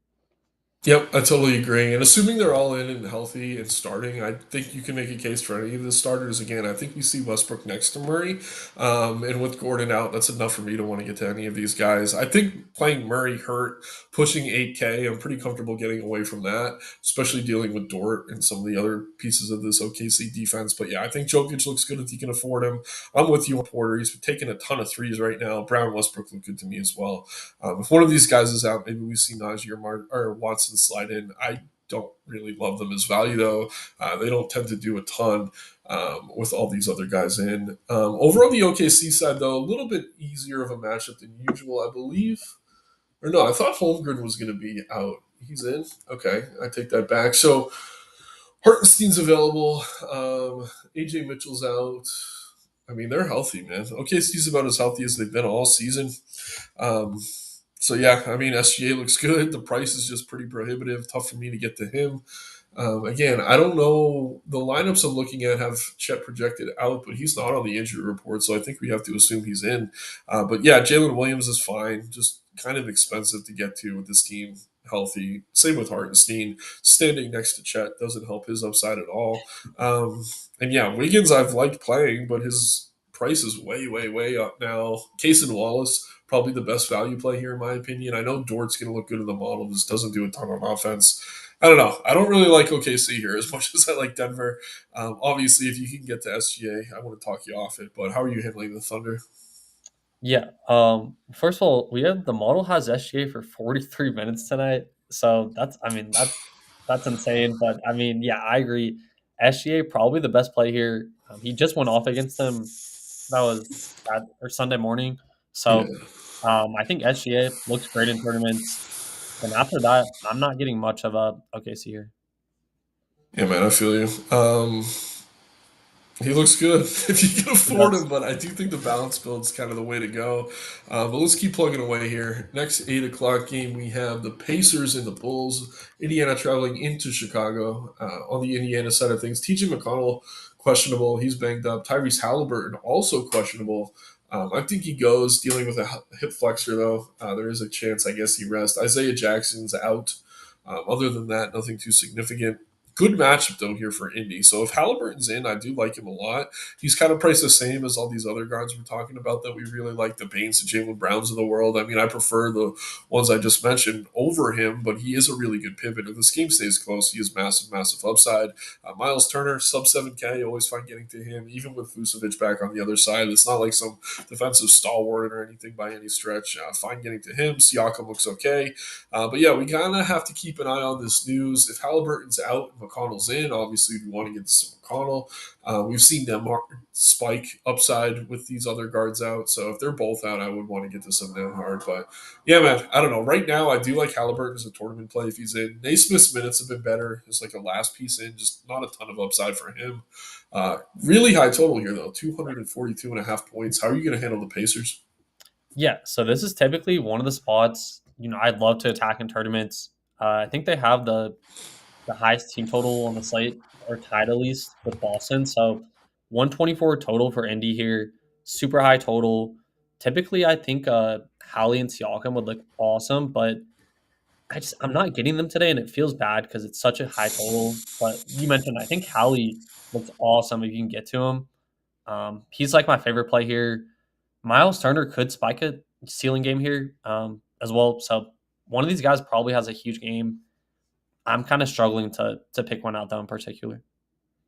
Yep, I totally agree. And assuming they're all in and healthy and starting, I think you can make a case for any of the starters. Again, I think we see Westbrook next to Murray. And with Gordon out, that's enough for me to want to get to any of these guys. I think playing Murray hurt, pushing 8K, I'm pretty comfortable getting away from that, especially dealing with Dort and some of the other pieces of this OKC defense. But yeah, I think Jokic looks good if you can afford him. I'm with you on Porter. He's taking a ton of threes right now. Brown Westbrook look good to me as well. If one of these guys is out, maybe we see Najee or Watson slide in. I don't really love them as value, though. They don't tend to do a ton with all these other guys in. Over on the OKC side, though, a little bit easier of a matchup than usual, I believe. Or no, I thought Holmgren was going to be out. He's in? Okay, I take that back. So Hartenstein's available. AJ Mitchell's out. I mean, they're healthy, man. OKC's about as healthy as they've been all season. Um, so yeah, I mean SGA looks good. The price is just pretty prohibitive. Tough for me to get to him. Again, I don't know. The lineups I'm looking at have Chet projected out, but he's not on the injury report, so I think we have to assume he's in. But yeah, Jalen Williams is fine. Just kind of expensive to get to with this team healthy. Same with Hartenstein. Standing next to Chet doesn't help his upside at all. And yeah, Wiggins I've liked playing, but his price is way, way, way up now. Case and Wallace, probably the best value play here in my opinion. I know Dort's going to look good in the model. Just doesn't do a ton on offense. I don't know. I don't really like OKC here as much as I like Denver. Obviously, if you can get to SGA, I want to talk you off it. But how are you handling the Thunder? Yeah. First of all, we have the model has SGA for 43 minutes tonight. So that's insane. But I mean, yeah, I agree. SGA probably the best play here. He just went off against them. That was or Sunday morning. Yeah, So I think SGA looks great in tournaments. And after that, I'm not getting much of a OKC here. yeah, man, I feel you. He looks good if you can He afford does. him, but I do think the balance build's kind of the way to go. But let's keep plugging away here. Next 8 o'clock game, we have the Pacers and the Bulls. Indiana traveling into Chicago. On the Indiana side of things, TJ McConnell questionable. He's banged up. Tyrese Halliburton also questionable. I think he goes dealing with a hip flexor though. There is a chance, I guess, he rests. Isaiah Jackson's out. Other than that, nothing too significant. Good matchup though here for Indy. So if Halliburton's in, I do like him a lot. He's kind of priced the same as all these other guards we're talking about that we really like, the Baines and Jalen Browns of the world. I mean, I prefer the ones I just mentioned over him, but he is a really good pivot. If this game stays close, he is massive, massive upside. Miles Turner, sub 7K, always fine getting to him, even with Vucevic back on the other side. It's not like some defensive stalwart or anything by any stretch. Fine getting to him. Siakam looks okay. But yeah, we kind of have to keep an eye on this news. If Halliburton's out and McConnell's in, obviously we want to get to some McConnell. We've seen them spike upside with these other guards out. So if they're both out, I would want to get to some Nemhard. But yeah, man, I don't know. Right now, I do like Halliburton as a tournament play if he's in. Naismith's minutes have been better. It's like a last piece in, just not a ton of upside for him. Really high total here, though 242.5 points. How are you going to handle the Pacers? Yeah, so this is typically one of the spots, I'd love to attack in tournaments. I think they have the highest team total on the slate, or tied at least with Boston. So 124 total for Indy here, super high total. Typically, I think Hallie and Siakam would look awesome, but I'm not getting them today, and it feels bad because it's such a high total. But you mentioned I think Hallie looks awesome if you can get to him. He's like my favorite play here. Miles Turner could spike a ceiling game here as well. So one of these guys probably has a huge game. I'm kind of struggling to pick one out though in particular.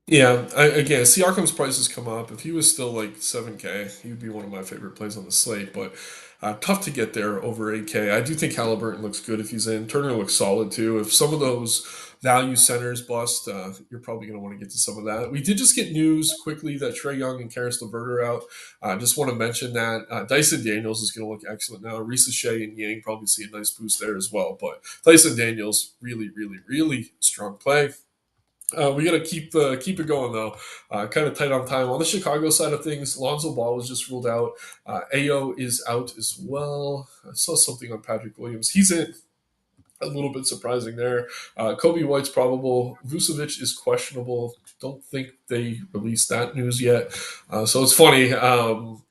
Yeah, again, Siakam's prices come up. If he was still like 7K, he'd be one of my favorite plays on the slate. But tough to get there over 8K. I do think Halliburton looks good if he's in. Turner looks solid too. If some of those value centers bust, you're probably going to want to get to some of that. We did just get news quickly that Trey Young and Karis LeVert are out. I just want to mention that Dyson Daniels is going to look excellent now. Risa Shea and Yang probably see a nice boost there as well. But Dyson Daniels, really, really, really strong play. We got to keep it going though. Kind of tight on time. On the Chicago side of things, Lonzo Ball was just ruled out. Ao is out as well. I saw something on Patrick Williams. He's in. A little bit surprising there. Kobe White's probable. Vucevic is questionable. Don't think they released that news yet. So it's funny.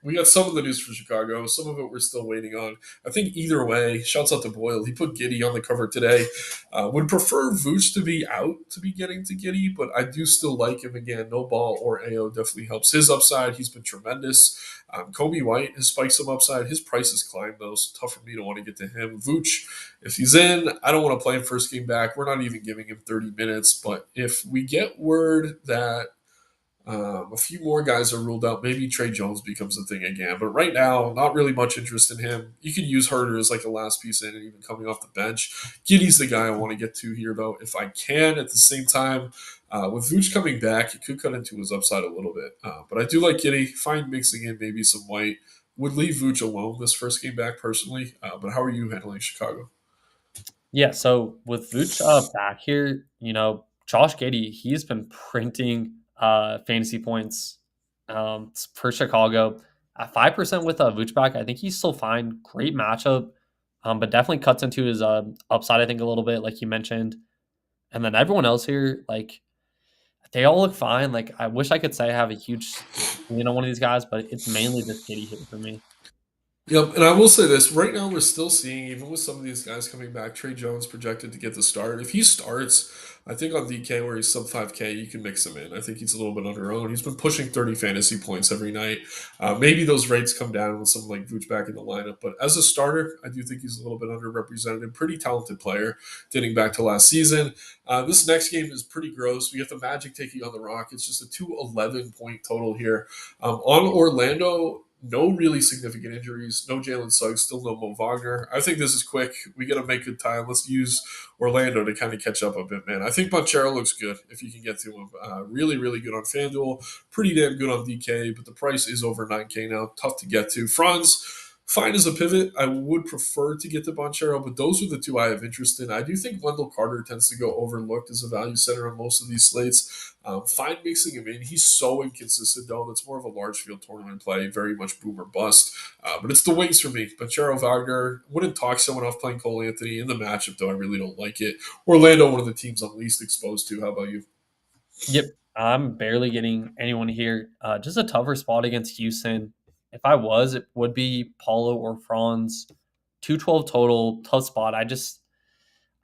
We got some of the news for Chicago. Some of it we're still waiting on. I think either way, shouts out to Boyle. He put Giddy on the cover today. Would prefer Vooch to be out to be getting to Giddy, but I do still like him again. No Ball or AO definitely helps his upside. He's been tremendous. Kobe White has spiked some upside. His price has climbed though. So tough for me to want to get to him. Vooch, if he's in, I don't want to play him first game back. We're not even giving him 30 minutes. But if we get word that a few more guys are ruled out, maybe Trey Jones becomes a thing again. But right now, not really much interest in him. You could use Herder as like a last piece in and even coming off the bench. Giddy's the guy I want to get to here, though, if I can. At the same time, with Vooch coming back, it could cut into his upside a little bit. But I do like Giddy. Fine mixing in maybe some White. Would leave Vooch alone this first game back personally. But how are you handling Chicago? Yeah, so with Vooch back here, Josh Giddey, he's been printing fantasy points for Chicago at 5% with Vooch back. I think he's still fine. Great matchup, but definitely cuts into his upside, I think, a little bit, like you mentioned. And then everyone else here, like they all look fine. Like I wish I could say I have a huge lean on one of these guys, but it's mainly just Katie here for me. Yep, and I will say this: right now, we're still seeing, even with some of these guys coming back, Trey Jones projected to get the start. If he starts, I think on DK where he's sub 5K, you can mix him in. I think he's a little bit under owned. He's been pushing 30 fantasy points every night. Maybe those rates come down with someone like Vooch back in the lineup, but as a starter, I do think he's a little bit underrepresented. Pretty talented player, dating back to last season. This next game is pretty gross. We get the Magic taking on the Rockets, just a 211 point total here. On Orlando, no really significant injuries. No Jalen Suggs, still no Mo Wagner. I think this is quick. We got to make good time. Let's use Orlando to kind of catch up a bit, man. I think Banchero looks good if you can get to him. Really, really good on FanDuel. Pretty damn good on DK, but the price is over 9K now. Tough to get to. Franz, fine as a pivot. I would prefer to get to Banchero, but those are the two I have interest in. I do think Wendell Carter tends to go overlooked as a value center on most of these slates. Fine mixing him in. He's so inconsistent, though. That's more of a large field tournament play, very much boom or bust. But it's the wings for me. Banchero Wagner wouldn't talk someone off playing Cole Anthony in the matchup, though. I really don't like it. Orlando, one of the teams I'm least exposed to. How about you? Yep. I'm barely getting anyone here. Just a tougher spot against Houston. If I was, it would be Paulo or Franz. 212 total, tough spot. I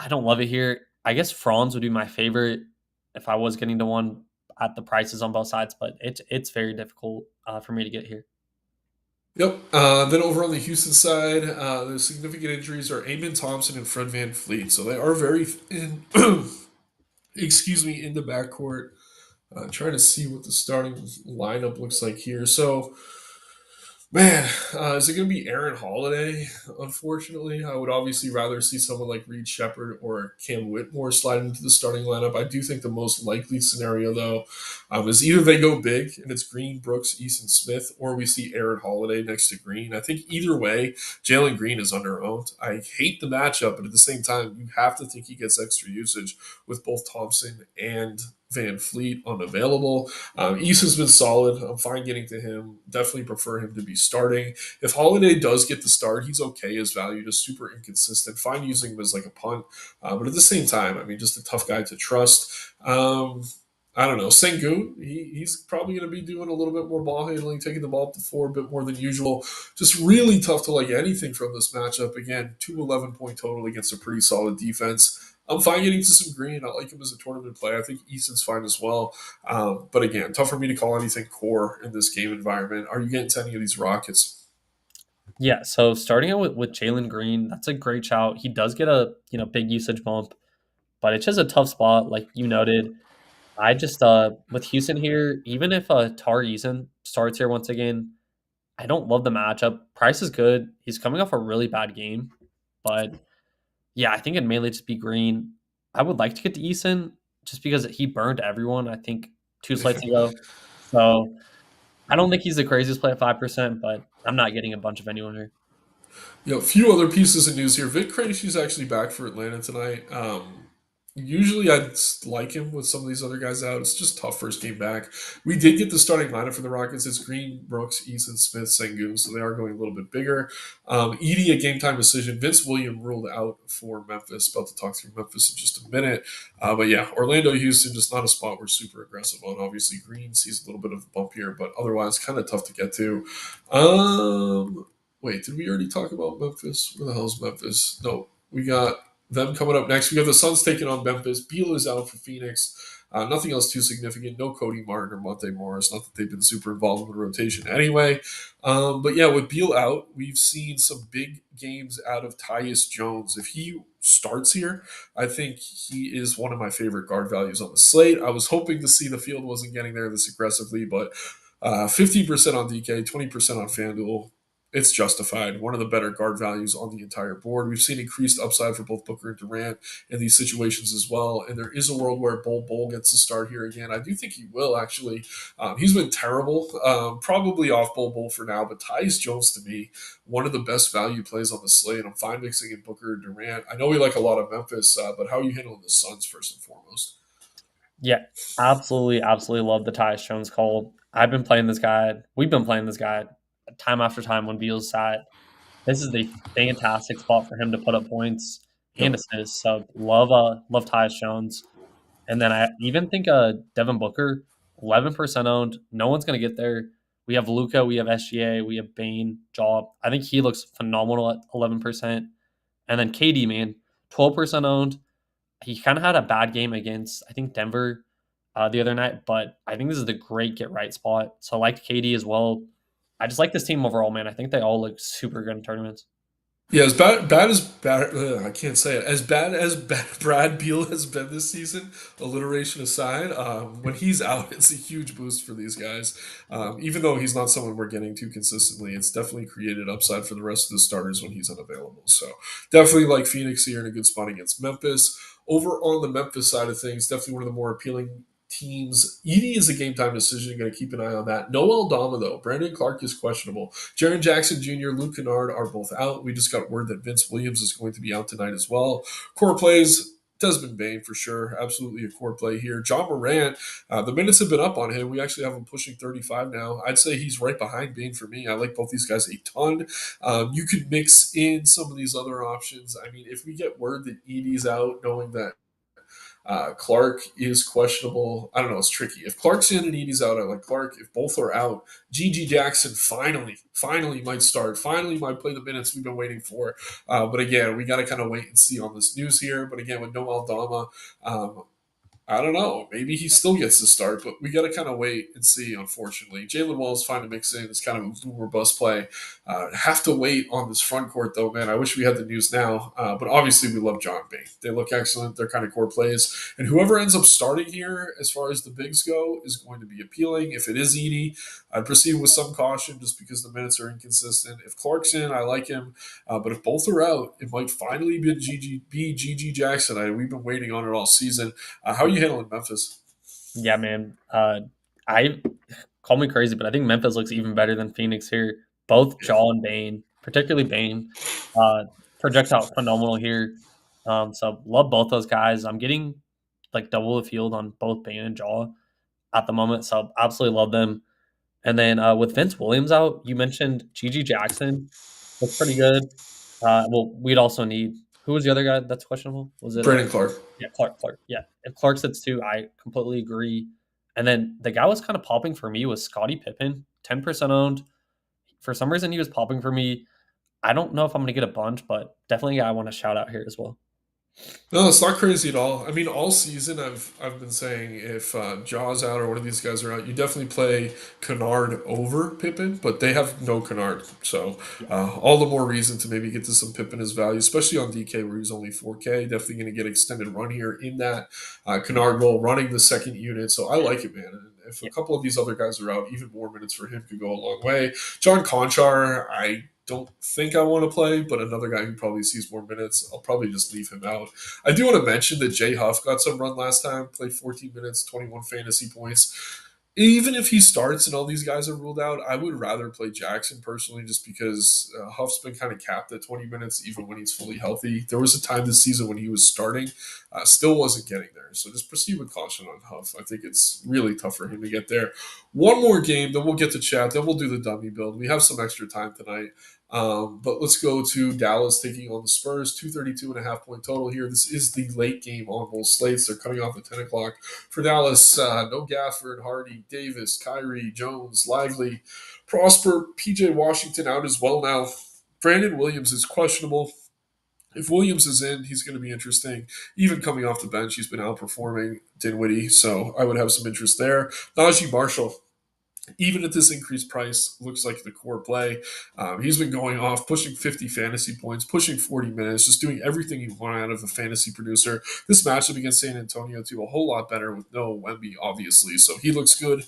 don't love it here. I guess Franz would be my favorite if I was getting to one at the prices on both sides, but it's very difficult for me to get here. Yep. Then over on the Houston side, the significant injuries are Amon Thompson and Fred Van Fleet. So they are very thin, excuse me, in the backcourt. Trying to see what the starting lineup looks like here. So man, is it going to be Aaron Holiday? Unfortunately, I would obviously rather see someone like Reed Shepard or Cam Whitmore slide into the starting lineup. I do think the most likely scenario, though, is either they go big and it's Green, Brooks, Easton Smith, or we see Aaron Holiday next to Green. I think either way, Jalen Green is underowned. I hate the matchup, but at the same time, you have to think he gets extra usage with both Thompson and Van Fleet unavailable. Easton's been solid. I'm fine getting to him. Definitely prefer him to be starting. If Holiday does get the start, he's okay as value, just super inconsistent. Fine using him as like a punt. But at the same time, I mean, just a tough guy to trust. I don't know. Sengun, he's probably going to be doing a little bit more ball handling, taking the ball up the floor a bit more than usual. Just really tough to like anything from this matchup. Again, 211 point total against a pretty solid defense. I'm fine getting to some Green. I like him as a tournament play. I think Easton's fine as well. But again, tough for me to call anything core in this game environment. Are you getting to any of these Rockets? Yeah, so starting out with Jalen Green, that's a great shout. He does get a big usage bump, but it's just a tough spot, like you noted. I just with Houston here, even if Tar Eason starts here once again, I don't love the matchup. Price is good. He's coming off a really bad game, but yeah, I think it'd mainly just be Green. I would like to get to Eason just because he burned everyone, I think, two slates ago. So I don't think he's the craziest play at 5%, but I'm not getting a bunch of anyone here. A few other pieces of news here. Vic Krejci's actually back for Atlanta tonight. Usually I'd like him with some of these other guys out. It's just tough first game back. We did get the starting lineup for the Rockets. It's Green, Brooks, Easton Smith, Sengun, so they are going a little bit bigger. Edie, a game time decision. Vince Williams ruled out for Memphis. About to talk through Memphis in just a minute. But yeah, Orlando, Houston, just not a spot we're super aggressive on. Obviously, Green sees a little bit of a bump here, but otherwise kind of tough to get to. Wait, did we already talk about Memphis? Where the hell is Memphis? No, we got them coming up next. We have the Suns taking on Memphis. Beal is out for Phoenix. Nothing else too significant. No Cody Martin or Monte Morris. Not that they've been super involved in the rotation anyway. But yeah, with Beal out, we've seen some big games out of Tyus Jones. If he starts here, I think he is one of my favorite guard values on the slate. I was hoping to see the field wasn't getting there this aggressively, but 15% on DK, 20% on FanDuel. It's justified. One of the better guard values on the entire board. We've seen increased upside for both Booker and Durant in these situations as well. And there is a world where Bol gets to start here again. I do think he will, actually. He's been terrible. Probably off Bol for now, but Tyus Jones, to me, one of the best value plays on the slate. I'm fine mixing in Booker and Durant. I know we like a lot of Memphis, but how are you handling the Suns first and foremost? Yeah, absolutely, absolutely love the Tyus Jones call. I've been playing this guy. We've been playing this guy time after time when Beal's sat. This is a fantastic spot for him to put up points and Yep. assists. So love Tyus Jones. And then I even think Devin Booker, 11% owned. No one's going to get there. We have Luca, we have SGA, we have Bane, Jaw. I think he looks phenomenal at 11%. And then KD, man, 12% owned. He kind of had a bad game against, I think, Denver the other night, but I think this is the great get right spot. So I like KD as well. I just like this team overall, man. I think they all look super good in tournaments. Yeah, as bad as bad. I can't say it. As bad as Brad Beal has been this season, alliteration aside, when he's out, it's a huge boost for these guys. Even though he's not someone we're getting too consistently, it's definitely created upside for the rest of the starters when he's unavailable. So definitely like Phoenix here in a good spot against Memphis. Over on the Memphis side of things, definitely one of the more appealing teams. Edie is a game time decision. Going to keep an eye on that. Noel Dama though. Brandon Clark is questionable. Jaron Jackson Jr., Luke Kennard are both out. We just got word that Vince Williams is going to be out tonight as well. Core plays, Desmond Bain for sure. Absolutely a core play here. John Morant, the minutes have been up on him. We actually have him pushing 35 now. I'd say he's right behind Bain for me. I like both these guys a ton. You could mix in some of these other options. I mean, if we get word that Edie's out, knowing that Clark is questionable. I don't know. It's tricky. If Clark's in and Edie's out, I like Clark. If both are out, GG Jackson finally might start. Finally might play the minutes we've been waiting for. But again, we got to kind of wait and see on this news here. But again, with Noel Dama, I don't know. Maybe he still gets the start, but we got to kind of wait and see, unfortunately. Jalen Wall is fine to mix in. It's kind of a boomer bust play. Have to wait on this front court, though, man. I wish we had the news now. But obviously, we love John Bain. They look excellent. They're kind of core plays. And whoever ends up starting here, as far as the bigs go, is going to be appealing. If it is Edie, I'd proceed with some caution just because the minutes are inconsistent. If Clark's in, I like him. But if both are out, it might finally be GG Jackson. We've been waiting on it all season. How are you handling Memphis? Yeah, man. I call me crazy, but I think Memphis looks even better than Phoenix here. Both Yeah. Jaw and Bane, particularly Bane, uh, projectile phenomenal here. So love both those guys. I'm getting like double the field on both Bane and Jaw at the moment, so absolutely love them. And then with Vince Williams out, you mentioned GG Jackson. Looks pretty good. Well, we'd also need who was the other guy that's questionable? Was it Brandon Clark. yeah, Clark. Yeah. If Clark sits too, I completely agree. And then the guy was kind of popping for me was Scottie Pippen, 10% owned. For some reason, he was popping for me. I don't know if I'm going to get a bunch, but definitely a guy I want to shout out here as well. No, it's not crazy at all. I mean, all season I've been saying if Jaw's out or one of these guys are out, you definitely play Kennard over Pippen, but they have no Kennard, so Yeah. all the more reason to maybe get to some Pippen as value, especially on DK where he's only 4K. Definitely going to get extended run here in that Kennard role, running the second unit. So I like it, man. And if a Yeah. couple of these other guys are out, even more minutes for him could go a long way. John Conchar, I don't think I want to play, but another guy who probably sees more minutes, I'll probably just leave him out. I do want to mention that Jay Huff got some run last time, played 14 minutes, 21 fantasy points. Even if he starts and all these guys are ruled out, I would rather play Jackson personally just because Huff's been kind of capped at 20 minutes even when he's fully healthy. There was a time this season when he was starting, still wasn't getting there. So just proceed with caution on Huff. I think it's really tough for him to get there. One more game, then we'll get to chat, then we'll do the dummy build. We have some extra time tonight. But let's go to Dallas taking on the Spurs, 232.5 point total here. This is the late game on both slates. They're coming off at 10 o'clock. For Dallas, no Gafford, Hardy, Davis, Kyrie, Jones, Lively, Prosper, PJ Washington out as well now. Brandon Williams is questionable. If Williams is in, he's going to be interesting. Even coming off the bench, he's been outperforming Dinwiddie, so I would have some interest there. Najee Marshall, even at this increased price, looks like the core play. He's been going off, pushing 50 fantasy points, pushing 40 minutes, just doing everything you want out of a fantasy producer. This matchup against San Antonio, too, a whole lot better with no Wemby, obviously. So he looks good.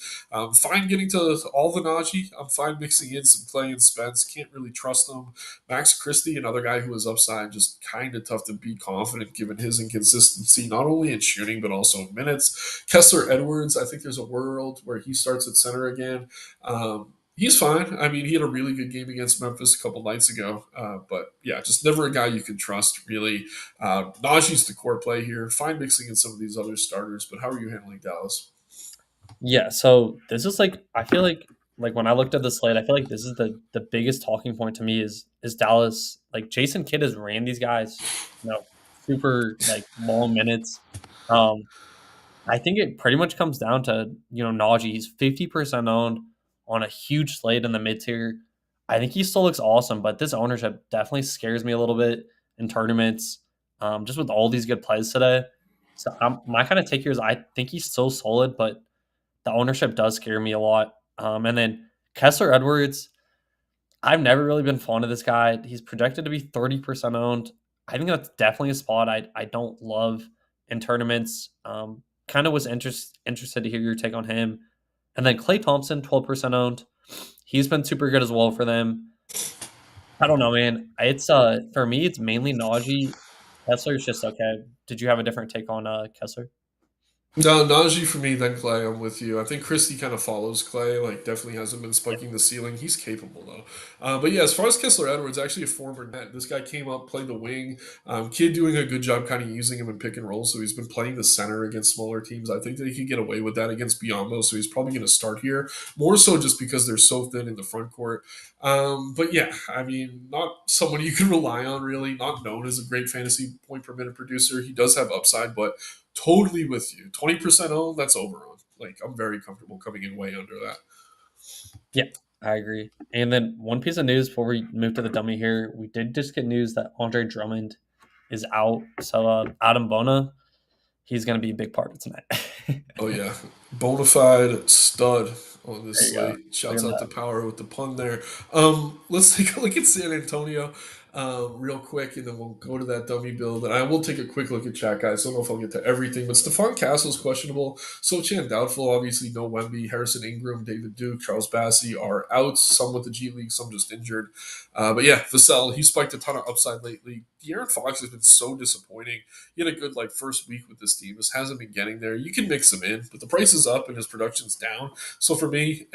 Fine getting to all the Najee. I'm fine mixing in some Clay and Spence. Can't really trust them. Max Christie, another guy who is upside, just kind of tough to be confident given his inconsistency, not only in shooting, but also in minutes. Kessler Edwards, I think there's a world where he starts at center again. He's fine. I mean, he had a really good game against Memphis a couple nights ago. But yeah, just never a guy you can trust, really. Najee's the core play here. Fine mixing in some of these other starters, but how are you handling Dallas? Yeah. So this is like, I feel like when I looked at the slate, I feel like this is the biggest talking point to me is Dallas. Like Jason Kidd has ran these guys, super like long minutes. Um, I think it pretty much comes down to, Najee. He's 50% owned on a huge slate in the mid tier. I think he still looks awesome, but this ownership definitely scares me a little bit in tournaments, just with all these good plays today. So my kind of take here is I think he's still solid, but the ownership does scare me a lot. And then Kessler Edwards, I've never really been fond of this guy. He's projected to be 30% owned. I think that's definitely a spot I don't love in tournaments. Kind of was interested to hear your take on him. And then Clay Thompson, 12% owned. He's been super good as well for them. I don't know, man. It's for me, it's mainly Najee. Kessler's just okay. Did you have a different take on Kessler? No, Najee for me, then Clay. I'm with you. I think Christie kind of follows Clay. Like, definitely hasn't been Yeah. spiking the ceiling. He's capable though. But yeah, as far as Kessler Edwards, actually a former net. This guy came up, played the wing. Kid doing a good job, kind of using him in pick and roll. So he's been playing the center against smaller teams. I think that he could get away with that against Biombo. So he's probably going to start here more so just because they're so thin in the front court. But yeah, I mean, not someone you can rely on really. Not known as a great fantasy point per minute producer. He does have upside, but totally with you. 20% owned, that's over on. Like, I'm very comfortable coming in way under that. Yeah, I agree. And then one piece of news before we move to the dummy here, we did just get news that Andre Drummond is out. So Adam Bona, he's going to be a big part of tonight. Oh, yeah. Bona fide stud on There this you go. slate. Look Shouts at out to that. Power with the pun there. Let's take a look at San Antonio real quick, and then we'll go to that dummy build. And I will take a quick look at chat, guys. I don't know if I'll get to everything, but Stephon Castle's questionable. Sochan doubtful. Obviously, no Wemby. Harrison Ingram, David Duke, Charles Bassey are out. Some with the G League, some just injured. But yeah, Vassell, he spiked a ton of upside lately. De'Aaron Fox has been so disappointing. He had a good first week with this team. Just hasn't been getting there. You can mix him in, but the price is up and his production's down. So for me,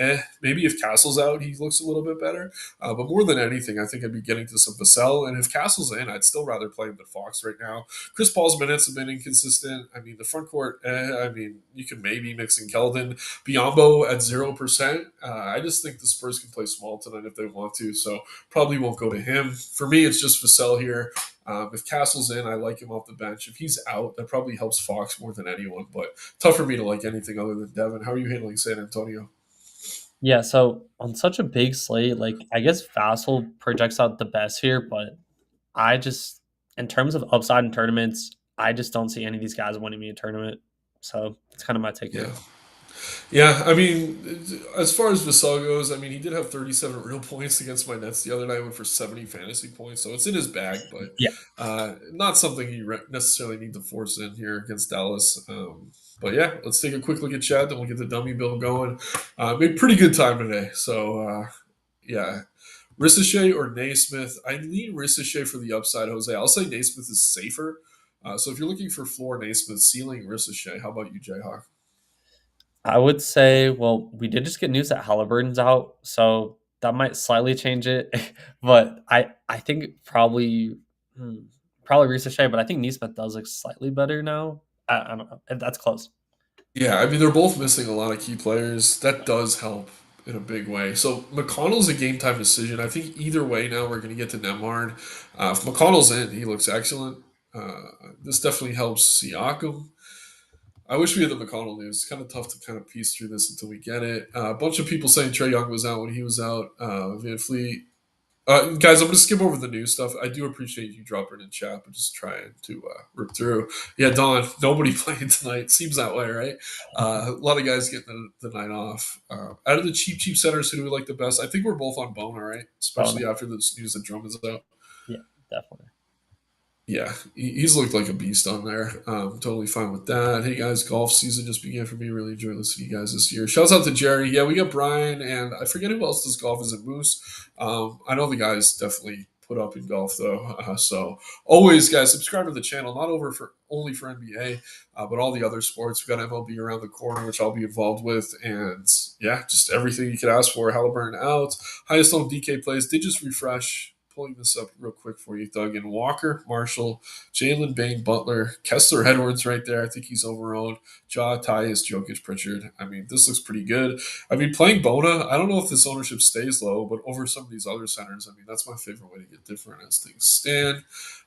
maybe if Castle's out, he looks a little bit better. But more than anything, I think I'd be getting to some Vassell. And if Castle's in, I'd still rather play him than Fox right now. Chris Paul's minutes have been inconsistent. I mean, the front court, I mean, you can maybe mix in Keldon. Biombo at 0%. I just think the Spurs can play small tonight if they want to. So probably won't go to him. For me, it's just Vassell here. If Castle's in, I like him off the bench. If he's out, that probably helps Fox more than anyone. But tough for me to like anything other than Devin. How are you handling San Antonio? Yeah, so on such a big slate, I guess Vassal projects out the best here, but I just, in terms of upside in tournaments, I just don't see any of these guys winning me a tournament. So it's kind of my take Yeah. here. Yeah, I mean, as far as Vassell goes, I mean, he did have 37 real points against my Nets the other night, went for 70 fantasy points, so it's in his bag, but Yeah. not something you necessarily need to force in here against Dallas. But yeah, let's take a quick look at chat, then we'll get the dummy bill going. Made pretty good time today, so yeah. Ricochet or Naismith? I lean Ricochet for the upside, Jose. I'll say Naismith is safer. So if you're looking for floor Naismith, ceiling Ricochet. How about you, Jayhawk? I would say, well, we did just get news that Halliburton's out, so that might slightly change it. But I think hmm, probably Ricochet, but I think Neesmith does look slightly better now. I don't know. That's close. Yeah, I mean they're both missing a lot of key players. That does help in a big way. So McConnell's a game time decision. I think either way now we're going to get to Nemhard. If McConnell's in, he looks excellent. This definitely helps Siakam. I wish we had the McConnell news. It's kind of tough to kind of piece through this until we get it. A bunch of people saying Trey Young was out when he was out. Van Fleet guys, I'm going to skim over the news stuff. I do appreciate you dropping in chat, but just trying to rip through. Yeah, Don, nobody playing tonight. Seems that way, right? A lot of guys getting the night off. Out of the cheap centers, who do we like the best? I think we're both on Bona, right? Oh no. Especially after this news that Drummond's out. Yeah, definitely. Yeah, he's looked like a beast on there. Totally fine with that. Hey guys, golf season just began for me. Really enjoyed listening to you guys this year. Shouts out to Jerry. Yeah, we got Brian, and I forget who else does golf. Is it Moose? I know the guys definitely put up in golf though. So always, guys, subscribe to the channel. Not over for only for NBA, but all the other sports. We got MLB around the corner, which I'll be involved with, and yeah, just everything you could ask for. Halliburton out. Highest owned DK plays. Did just refresh. Pulling this up real quick for you, Doug. And Walker, Marshall, Jalen Bain, Butler, Kessler Edwards right there. I think he's overowned. Ja, Tyus, Jokic, Pritchard. I mean, this looks pretty good. I mean, playing Bona, I don't know if this ownership stays low, but over some of these other centers, I mean, that's my favorite way to get different as things stand.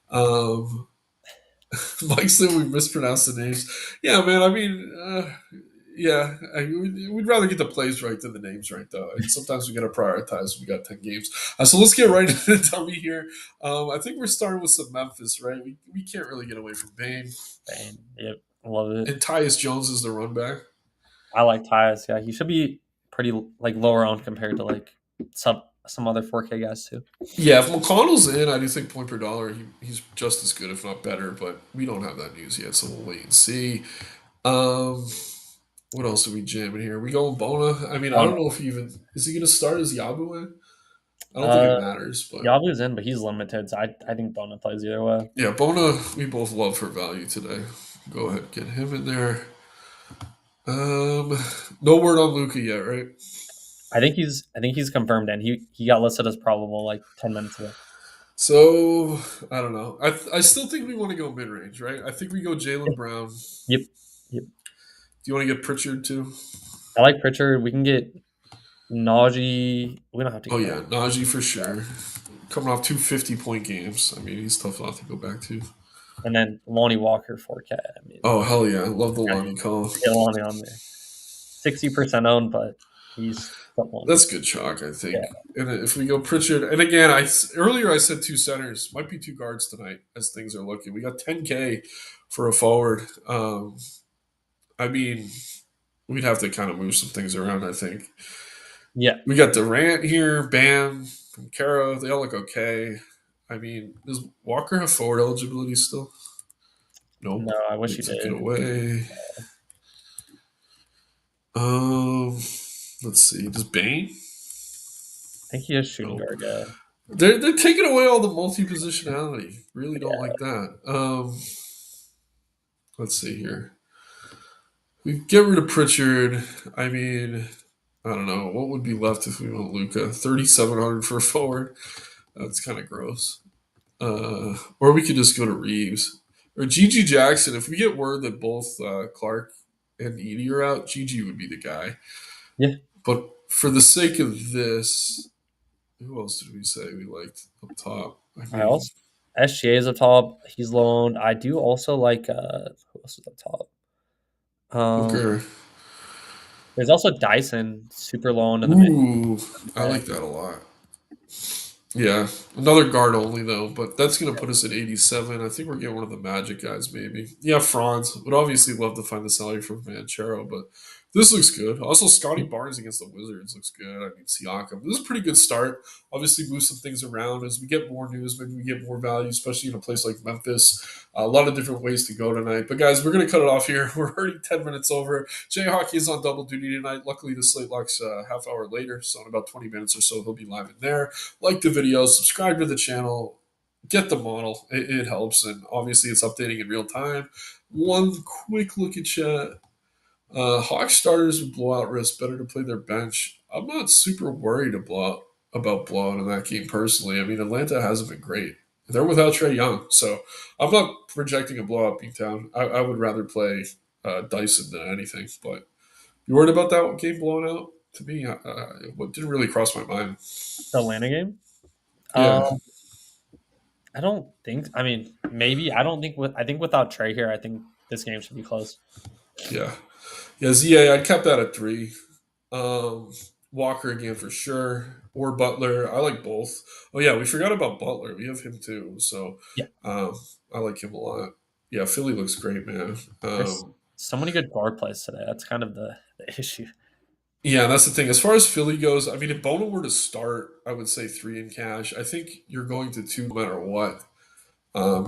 Um, Mike said we mispronounced the names. Yeah, man. I mean, yeah, we'd rather get the plays right than the names right, though. And sometimes we got to prioritize. We got 10 games, so let's get right into the dummy here. I think we're starting with some Memphis, right? We can't really get away from Bane, And yep, love it. and Tyus Jones is the run back. I like Tyus. Yeah, he should be pretty like lower on compared to like some other 4K guys too. Yeah, if McConnell's in, I do think point per dollar, he's just as good, if not better. But we don't have that news yet, so we'll wait and see. Um, what else are we jamming here? We going Bona? I mean, I Oh don't no, know if he even is he going to start as Yabu in. I don't think it uh, matters, but Yabu's in, but he's limited. So I think Bona plays either way. yeah, Bona. We both love for value today. Go ahead, get him in there. Um, no word on Luca yet, right? I think he's confirmed, and he got listed as probable like 10 minutes ago. So I don't know. I still think we want to go mid range, right? I think we go Jalen Brown. Yep, yep. Do you want to get Pritchard too? I like Pritchard. We can get Najee. We don't have to Oh get yeah, Najee. Najee for sure. Coming off 250-point games. I mean, he's tough not to go back to. And then Lonnie Walker 4K. I mean, Oh hell yeah, I love the gotta Lonnie call. get Lonnie on there. 60% owned, but he's someone. That's good chalk, I Yeah, think. And if we go Pritchard, and again, earlier I said two centers, might be two guards tonight as things are looking. We got 10K for a forward. I mean, we'd have to kind of move some things around. I think yeah. we got Durant here, Bam, from Kara. They all look okay. I mean, does Walker have forward eligibility still? Nope. No, I They wish he took it did. away. Um, let's see. Does Bane? I think he is shooting Nope. guard. Yeah, They're taking away all the multi positionality. Really don't yeah. like that. Let's see here. We get rid of Pritchard. I mean, I don't know what would be left if we went Luca. 3,700 for a forward. That's kind of gross. Or we could just go to Reeves or Gigi Jackson. If we get word that both Clark and Edie are out, Gigi would be the guy. Yeah. But for the sake of this, who else did we say we liked up top? I I mean, also SGA is up top. He's loaned. I do also like who else is up top? Um, Booker. there's also Dyson, super loaned in the mid. Ooh, I like that a lot. Yeah, another guard only though, but that's going to put us at 87. I think we're getting one of the Magic guys, maybe. Yeah, Franz would obviously love to find the salary from Manchero, but this looks good. Also, Scotty Barnes against the Wizards looks good. I mean, Siakam. This is a pretty good start. Obviously, move some things around as we get more news. Maybe we get more value, especially in a place like Memphis. A lot of different ways to go tonight. But guys, we're going to cut it off here. We're already 10 minutes over. Jay Hockey is on double duty tonight. Luckily, the slate locks half hour later, so in about 20 minutes or so, he'll be live in there. Like the video, subscribe to the channel, get the model. It helps, and obviously it's updating in real time. One quick look at chat. Hawks starters with blowout risk. Better to play their bench. I'm not super worried about blowout in that game personally. I mean, Atlanta hasn't been great. They're without Trey Young, so I'm not projecting a blowout beat down. I would rather play Dyson than anything. But you worried about that game blowing out? To me, what didn't really cross my mind. The Atlanta game. Yeah, Um, I don't think. I mean, maybe. I don't think. I think without Trey here, I think this game should be close. yeah. Yeah, ZA, I kept that at 3. Um, Walker again for sure, or Butler. I like both. Oh yeah, we forgot about Butler. We have him too, so Yeah, um, I like him a lot. Yeah, Philly looks great, man. there's so many good guard plays today. That's kind of the issue. Yeah, that's the thing. As far as Philly goes, I mean, if Bona were to start, I would say 3 in cash. I think you're going to 2 no matter what.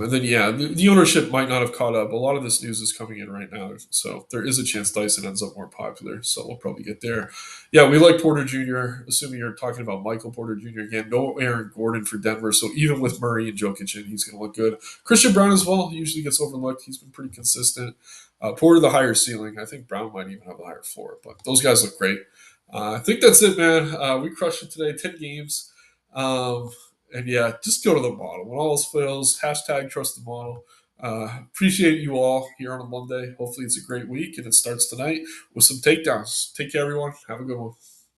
And then, yeah, the ownership might not have caught up. A lot of this news is coming in right now. So there is a chance Dyson ends up more popular. So we'll probably get there. Yeah, we like Porter Jr., assuming you're talking about Michael Porter Jr. again. No Aaron Gordon for Denver. So even with Murray and Jokic in, he's going to look good. Christian Brown as well. He usually gets overlooked. He's been pretty consistent. Porter, the higher ceiling. I think Brown might even have a higher floor. But those guys look great. I think that's it, man. We crushed it today. 10 games. Um, and yeah, just go to the model. When all else fails, hashtag trust the model. Appreciate you all here on a Monday. Hopefully, it's a great week and it starts tonight with some takedowns. Take care, everyone. Have a good one.